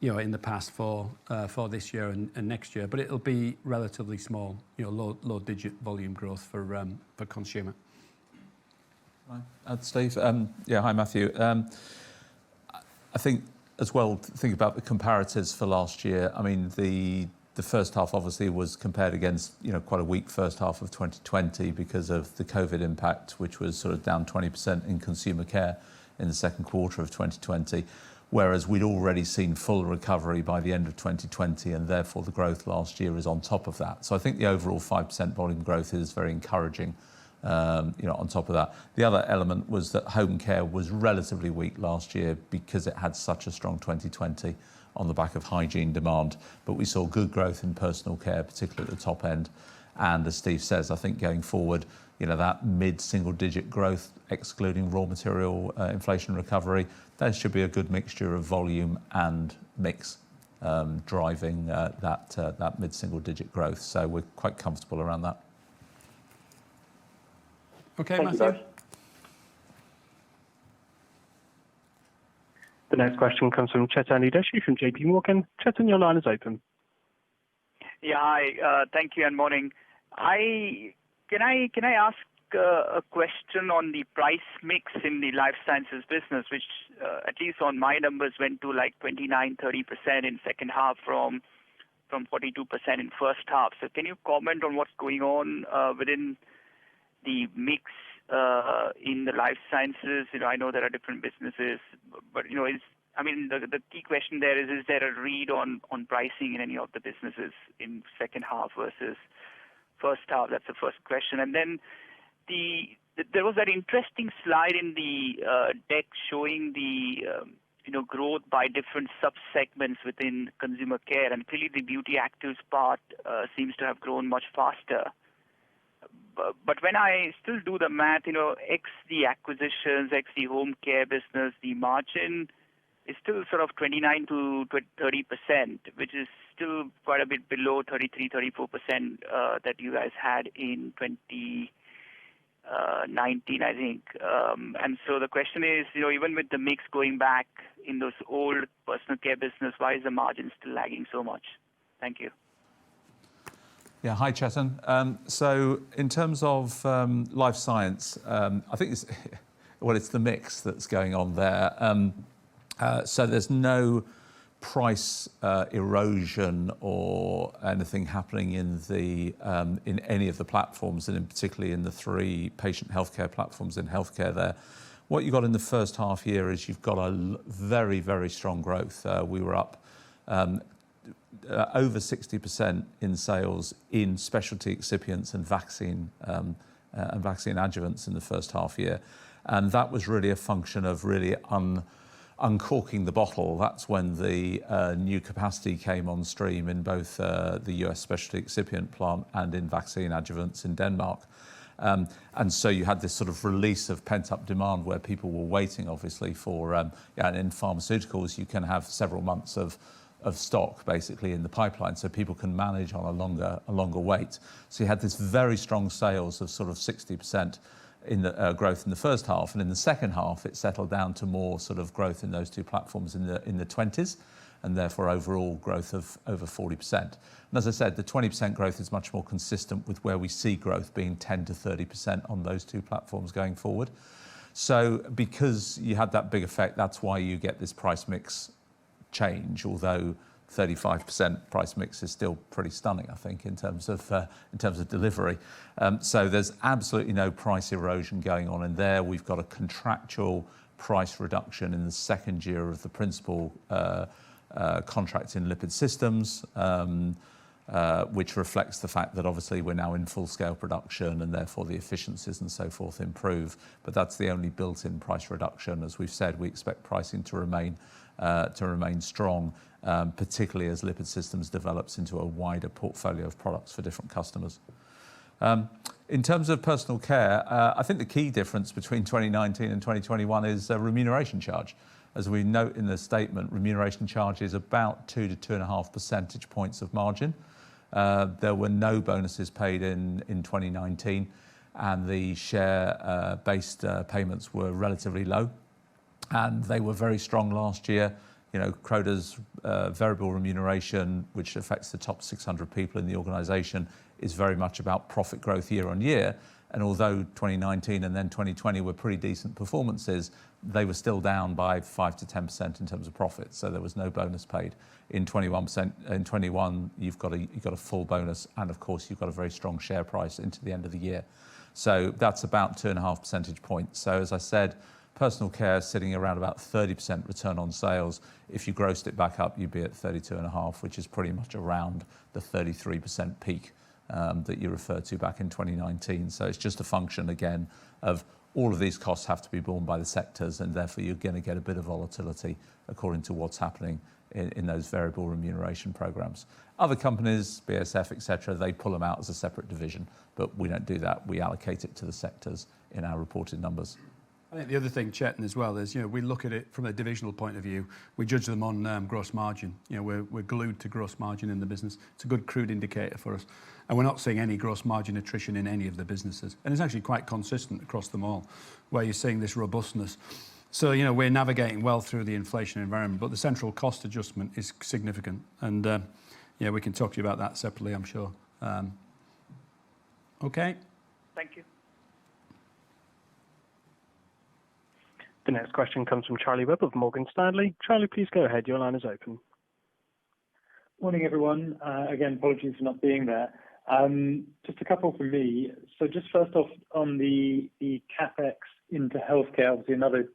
S1: in the past for this year and next year, but it'll be relatively small, low digit volume growth for consumer.
S2: Steve. Hi, Matthew. I think as well, think about the comparatives for last year. I mean, the first half obviously was compared against quite a weak first half of 2020 because of the COVID impact, which was sort of down 20% in consumer care in the second quarter of 2020. Whereas we'd already seen full recovery by the end of 2020, and therefore the growth last year is on top of that. So I think the overall 5% volume growth is very encouraging. On top of that, the other element was that home care was relatively weak last year because it had such a strong 2020 on the back of hygiene demand. But we saw good growth in personal care, particularly at the top end. And as Steve says, I think going forward, that mid-single-digit growth, excluding raw material inflation recovery, there should be a good mixture of volume and mix driving that mid-single-digit growth. So we're quite comfortable around that.
S1: Okay,
S10: Thank
S1: Matthew.
S10: You,
S3: the next question comes from Chetan Udeshi from JP Morgan. Chetan, your line is open.
S11: Yeah, hi. Thank you and morning. Can I ask a question on the price mix in the life sciences business, which at least on my numbers went to like 29-30% in second half from 42% in first half. So can you comment on what's going on within the mix in the life sciences? I know there are different businesses, but the key question there is there a read on pricing in any of the businesses in second half versus first half? That's the first question. And then there was that interesting slide in the deck showing the growth by different sub-segments within consumer care, and clearly the beauty actives part seems to have grown much faster. but when I still do the math, ex the acquisitions, ex the home care business, the margin is still sort of 29 to 30%, which is still quite a bit below 33, 34% that you guys had in 2019, I think. And so the question is, even with the mix going back in those old personal care business, why is the margin still lagging so much? Thank you.
S2: Yeah, hi, Chetan. So in terms of life science, I think it's the mix that's going on there. So there's no price erosion or anything happening in any of the platforms, and in particularly in the 3 patient healthcare platforms in healthcare there. What you got in the first half year is you've got a very, very strong growth. We were up over 60% in sales in specialty excipients and vaccine adjuvants in the first half year. And that was really a function of really uncorking the bottle. That's when the new capacity came on stream in both the US specialty excipient plant and in vaccine adjuvants in Denmark. And so you had this sort of release of pent-up demand where people were waiting, obviously, for, and in pharmaceuticals, you can have several months of stock basically in the pipeline, so people can manage on a longer wait. So you had this very strong sales of sort of 60% in the growth in the first half, and in the second half it settled down to more sort of growth in those 2 platforms in the 20s, and therefore overall growth of over 40%. And as I said, the 20% growth is much more consistent with where we see growth being 10 to 30% on those 2 platforms going forward. So because you had that big effect, that's why you get this price mix change, although 35% price mix is still pretty stunning, I think, in terms of delivery. So there's absolutely no price erosion going on in there. We've got a contractual price reduction in the second year of the principal contract in lipid systems, which reflects the fact that obviously we're now in full-scale production and therefore the efficiencies and so forth improve. But that's the only built-in price reduction. As we've said, we expect pricing to remain strong, particularly as lipid systems develops into a wider portfolio of products for different customers. In terms of personal care, I think the key difference between 2019 and 2021 is remuneration charge. As we note in the statement, remuneration charge is about 2 to 2.5 percentage points of margin. There were no bonuses paid in 2019, and the share-based payments were relatively low. And they were very strong last year. Croda's variable remuneration, which affects the top 600 people in the organisation, is very much about profit growth year on year. And although 2019 and then 2020 were pretty decent performances, they were still down by 5 to 10% in terms of profit. So there was no bonus paid. In 21, you've got a full bonus, and of course you've got a very strong share price into the end of the year. So that's about 2.5 percentage points. So as I said, personal care sitting around about 30% return on sales. If you grossed it back up, you'd be at 32.5, which is pretty much around the 33% peak that you referred to back in 2019. So it's just a function, again, of all of these costs have to be borne by the sectors, and therefore you're going to get a bit of volatility according to what's happening in those variable remuneration programs. Other companies, BASF, etc., they pull them out as a separate division, but we don't do that. We allocate it to the sectors in our reported numbers.
S1: I think the other thing, Chetan, as well is, we look at it from a divisional point of view. We judge them on gross margin. We're glued to gross margin in the business. It's a good crude indicator for us. And we're not seeing any gross margin attrition in any of the businesses. And it's actually quite consistent across them all, where you're seeing this robustness. So, we're navigating well through the inflation environment, but the central cost adjustment is significant. And, we can talk to you about that separately, I'm sure. Okay.
S11: Thank you.
S3: The next question comes from Charlie Webb of Morgan Stanley. Charlie, please go ahead. Your line is open.
S12: Morning, everyone. Again, apologies for not being there. Just a couple from me. So just first off, on the CapEx into healthcare, obviously another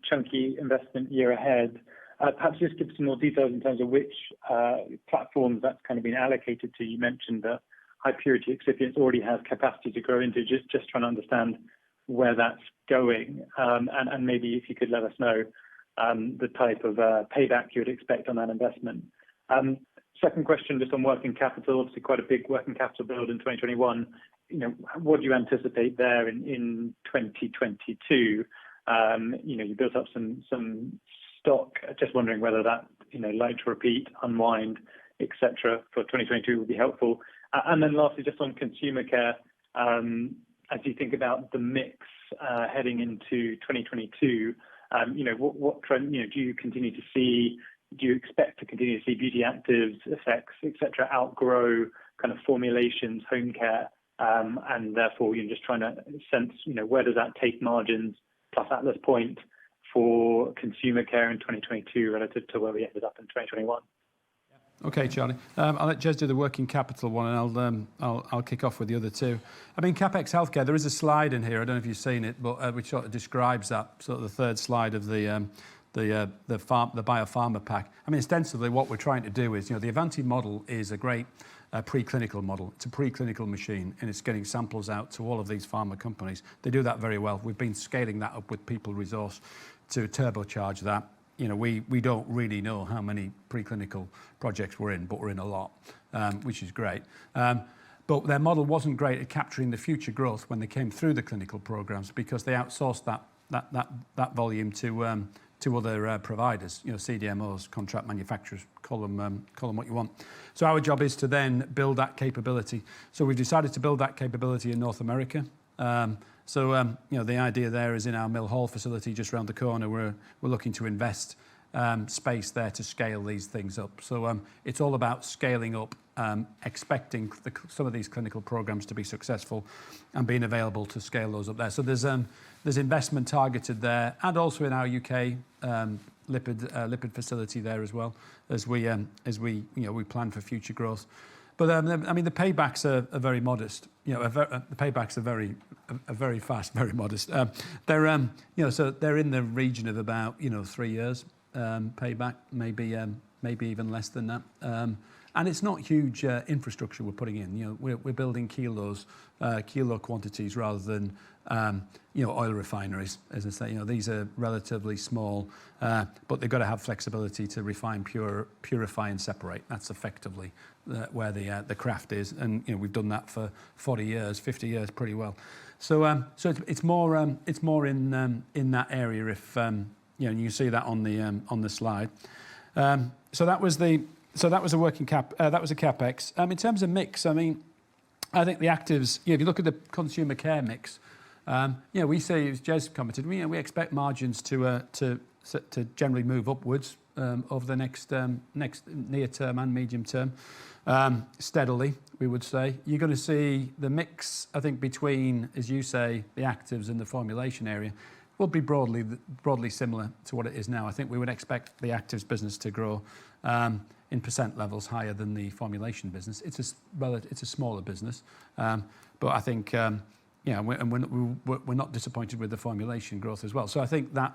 S12: chunky investment year ahead. Perhaps just give some more details in terms of which platforms that's kind of been allocated to. You mentioned that high purity excipients already have capacity to grow into. Just trying to understand where that's going, and maybe if you could let us know the type of payback you would expect on that investment. Second question, just on working capital, obviously quite a big working capital build in 2021. what do you anticipate there in 2022? You built up some stock. Just wondering whether that, like to repeat, unwind, etc. for 2022 would be helpful. And then lastly, just on consumer care, as you think about the mix heading into 2022, what trend, do you continue to see? Do you expect to continue to see beauty actives, effects, etc., outgrow kind of formulations, home care, and therefore you're just trying to sense, where does that take margins plus Atlas Point for consumer care in 2022 relative to where we ended up in 2021?
S1: Okay, Charlie. I'll let Jez do the working capital one, and I'll kick off with the other two. I mean, CapEx healthcare. There is a slide in here. I don't know if you've seen it, but which sort of describes that. Sort of the third slide of the biopharma pack. I mean, ostensibly, what we're trying to do is, the Avanti model is a great preclinical model. It's a preclinical machine, and it's getting samples out to all of these pharma companies. They do that very well. We've been scaling that up with people resource to turbocharge that. We don't really know how many preclinical projects we're in, but we're in a lot, which is great. But their model wasn't great at capturing the future growth when they came through the clinical programs because they outsourced that volume to other providers, CDMOs, contract manufacturers, call them what you want. So our job is to then build that capability. So we've decided to build that capability in North America. So the idea there is in our Mill Hall facility just around the corner, we're looking to invest space there to scale these things up. So it's all about scaling up, expecting some of these clinical programs to be successful and being available to scale those up there. So there's investment targeted there, and also in our UK lipid facility there as well as we plan for future growth. But I mean, the paybacks are very modest. The paybacks are very fast, very modest. They're so they're in the region of about 3 years payback, maybe even less than that. And it's not huge infrastructure we're putting in. We're building kilo quantities rather than oil refineries. As I say, these are relatively small, but they've got to have flexibility to refine, purify, and separate. That's effectively where the craft is, and we've done that for 40 years, 50 years pretty well. So it's more in that area. If you see that on the slide. So that was a working cap. That was a capex. In terms of mix, I mean, I think the actives. If you look at the consumer care mix, we say, as Jez commented, we expect margins to generally move upwards over the next near term and medium term, steadily. We would say you're going to see the mix. I think between, as you say, the actives and the formulation area will be broadly similar to what it is now. I think we would expect the actives business to grow in percent levels higher than the formulation business. It's a smaller business, but I think we're not disappointed with the formulation growth as well. So I think that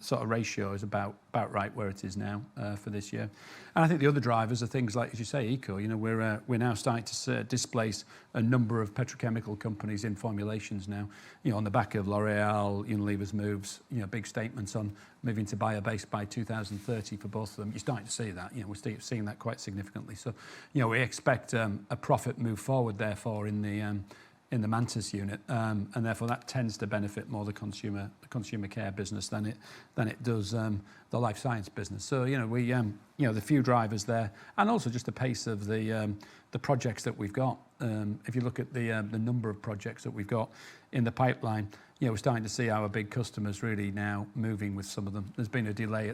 S1: sort of ratio is about right where it is now for this year. And I think the other drivers are things like, as you say, eco. We're now starting to displace a number of petrochemical companies in formulations now. On the back of L'Oreal, Unilever's moves, big statements on moving to bio-based by 2030 for both of them. You're starting to see that. We're seeing that quite significantly. So, we expect a profit move forward, therefore, in the Mantis unit, and therefore that tends to benefit more the consumer care business than it does the life science business. So the few drivers there, and also just the pace of the projects that we've got. If you look at the number of projects that we've got in the pipeline, we're starting to see our big customers really now moving with some of them. There's been a delay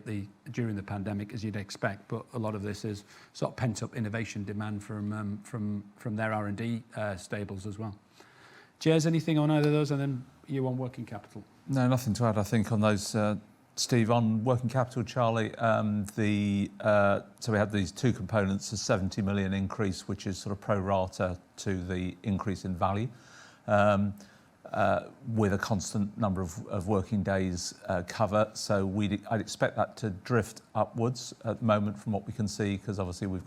S1: during the pandemic, as you'd expect, but a lot of this is sort of pent up innovation demand from their R&D stables as well. Jez, anything on either of those, and then you on working capital?
S2: No, nothing to add. I think on those, Steve, on working capital, Charlie, so we have these two components: a 70 million increase, which is sort of pro rata to the increase in value, with a constant number of working days cover. So I'd expect that to drift upwards at the moment from what we can see, because obviously we've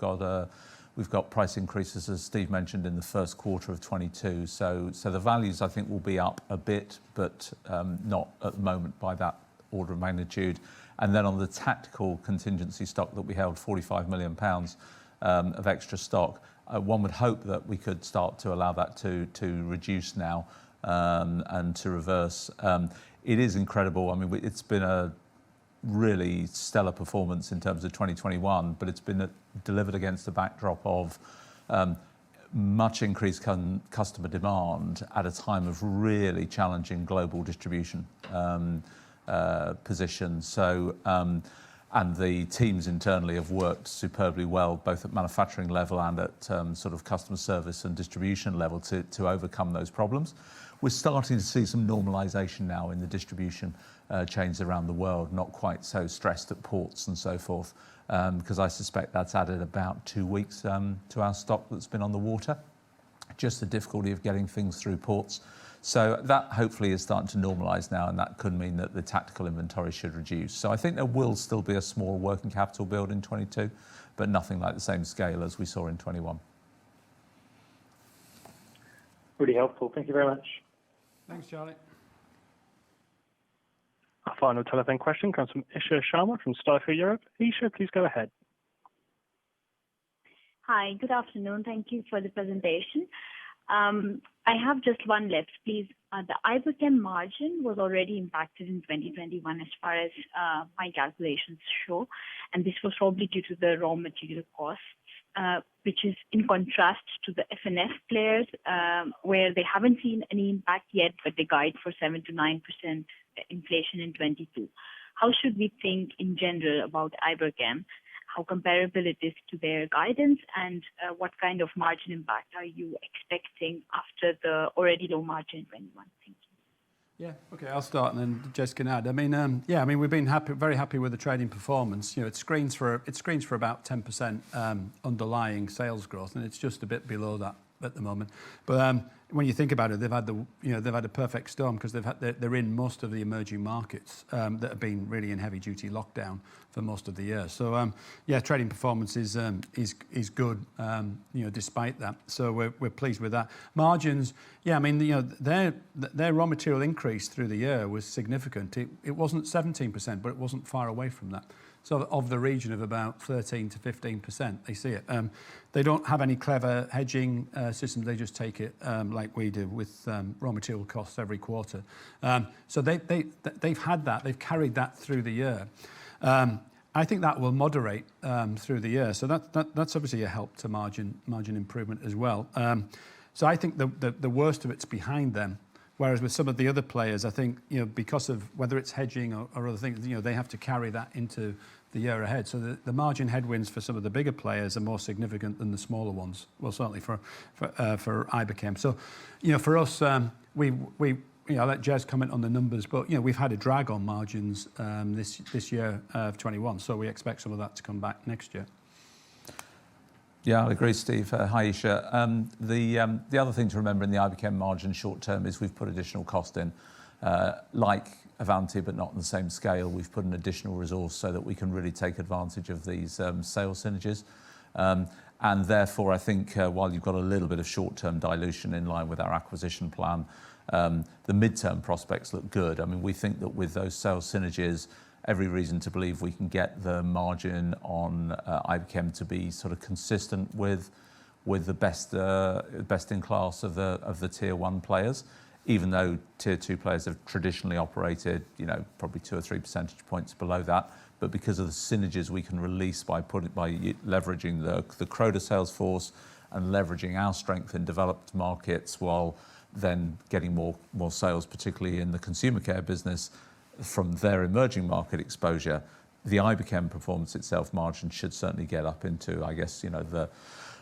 S2: got price increases, as Steve mentioned, in the first quarter of 22. So the values, I think, will be up a bit, but not at the moment by that order of magnitude. And then on the tactical contingency stock that we held, £45 million, of extra stock. One would hope that we could start to allow that to reduce now and to reverse. It is incredible. I mean, it's been a really stellar performance in terms of 2021, but it's been delivered against the backdrop of much increased customer demand at a time of really challenging global distribution position. So, and the teams internally have worked superbly well, both at manufacturing level and at sort of customer service and distribution level to overcome those problems. We're starting to see some normalisation now in the distribution chains around the world, not quite so stressed at ports and so forth, because I suspect that's added about 2 weeks to our stock that's been on the water. Just the difficulty of getting things through ports. So that hopefully is starting to normalise now, and that could mean that the tactical inventory should reduce. So I think there will still be a small working capital build in 22, but nothing like the same scale as we saw in 21.
S3: Really helpful. Thank you very much.
S1: Thanks, Charlie.
S3: Our final telephone question comes from Isha Sharma from Stifel Europe. Isha, please go ahead.
S13: Hi, good afternoon. Thank you for the presentation. I have just one left, please. The Iberchem margin was already impacted in 2021 as far as my calculations show, and this was probably due to the raw material costs, which is in contrast to the F&F players, where they haven't seen any impact yet, but they guide for 7 to 9% inflation in 22. How should we think in general about Iberchem? How comparable it is to their guidance, and what kind of margin impact are you expecting after the already low margin in 21? Thank you.
S1: Yeah, okay, I'll start and then Jess can add. I mean, we've been very happy with the trading performance. You know, it screens for about 10% underlying sales growth, and it's just a bit below that at the moment. But when you think about it, they've had a perfect storm because they're in most of the emerging markets that have been really in heavy duty lockdown for most of the year. So trading performance is good, despite that. So we're pleased with that. Margins, I mean, their raw material increase through the year was significant. It wasn't 17%, but it wasn't far away from that. So of the region of about 13 to 15%, they see it. They don't have any clever hedging systems. They just take it like we do with raw material costs every quarter. So they've had that. They've carried that through the year. I think that will moderate through the year. So that's obviously a help to margin improvement as well. So I think the worst of it's behind them. Whereas with some of the other players, I think, because of whether it's hedging or other things, they have to carry that into the year ahead. So the margin headwinds for some of the bigger players are more significant than the smaller ones. Well, certainly for Iberchem. So, for us, I'll let Jez comment on the numbers, but we've had a drag on margins this year of 21, so we expect some of that to come back next year.
S2: Yeah, I agree, Steve. Hi, Isha. The other thing to remember in the Iberchem margin short term is we've put additional cost in, like Avanti, but not on the same scale. We've put an additional resource so that we can really take advantage of these sales synergies. And therefore, I think while you've got a little bit of short-term dilution in line with our acquisition plan, the mid-term prospects look good. I mean, we think that with those sales synergies, every reason to believe we can get the margin on Iberchem to be sort of consistent with the best in class of the tier one players, even though tier two players have traditionally operated, probably 2 or 3 percentage points below that. But because of the synergies we can release by leveraging the Croda sales force and leveraging our strength in developed markets, while then getting more sales, particularly in the consumer care business, from their emerging market exposure, the Iberchem performance itself margin should certainly get up into, I guess,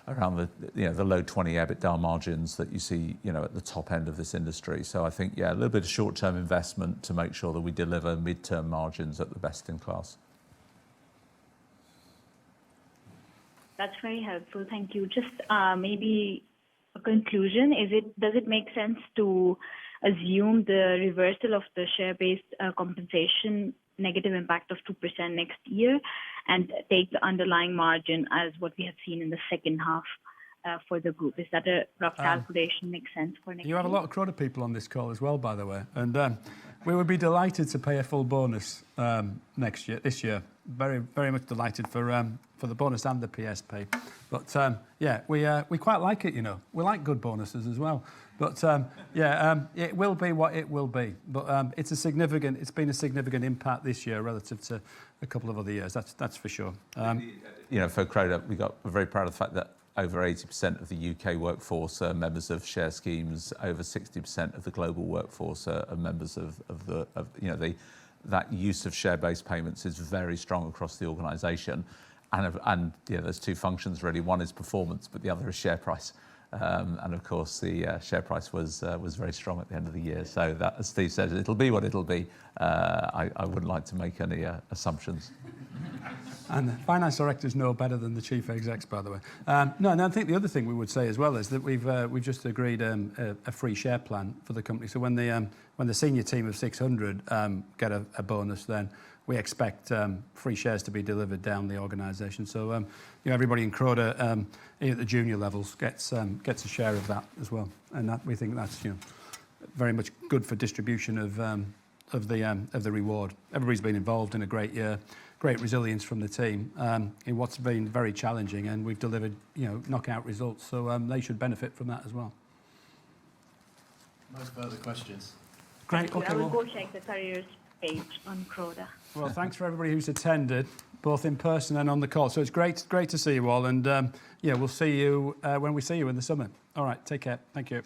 S2: around the low 20 EBITDA margins that you see, at the top end of this industry. So I think, a little bit of short-term investment to make sure that we deliver mid-term margins at the best in class.
S13: That's very helpful. Thank you. Just maybe a conclusion. Does it make sense to assume the reversal of the share-based compensation negative impact of 2% next year and take the underlying margin as what we have seen in the second half for the group? Is that a rough calculation make sense for next year?
S1: You have a lot of Croda people on this call as well, by the way. And We would be delighted to pay a full bonus this year. Very, very much delighted for the bonus and the PSP. But we quite like it, you know. We like good bonuses as well. But it will be what it will be. But it's been a significant impact this year relative to a couple of other years. That's for sure.
S2: For Croda, we're very proud of the fact that over 80% of the UK workforce are members of share schemes. Over 60% of the global workforce are members that use of share-based payments is very strong across the organisation. And there's two functions really. One is performance, but the other is share price. And of course, the share price was very strong at the end of the year. So that, as Steve said, it'll be what it'll be. I wouldn't like to make any assumptions.
S1: And finance directors know better than the chief execs, by the way. I think the other thing we would say as well is that we've just agreed a free share plan for the company. So when the senior team of 600 get a bonus, then we expect free shares to be delivered down the organisation. So everybody in Croda at the junior levels gets a share of that as well, and we think that's very much good for distribution of the reward. Everybody's been involved in a great year. Great resilience from the team in what's been very challenging, and we've delivered knockout results. So they should benefit from that as well.
S7: No further questions.
S1: Great. Okay.
S13: I will go check the careers page on Croda.
S1: Well, thanks for everybody who's attended, both in person and on the call. So it's great to see you all, and we'll see you when we see you in the summer. All right. Take care. Thank you.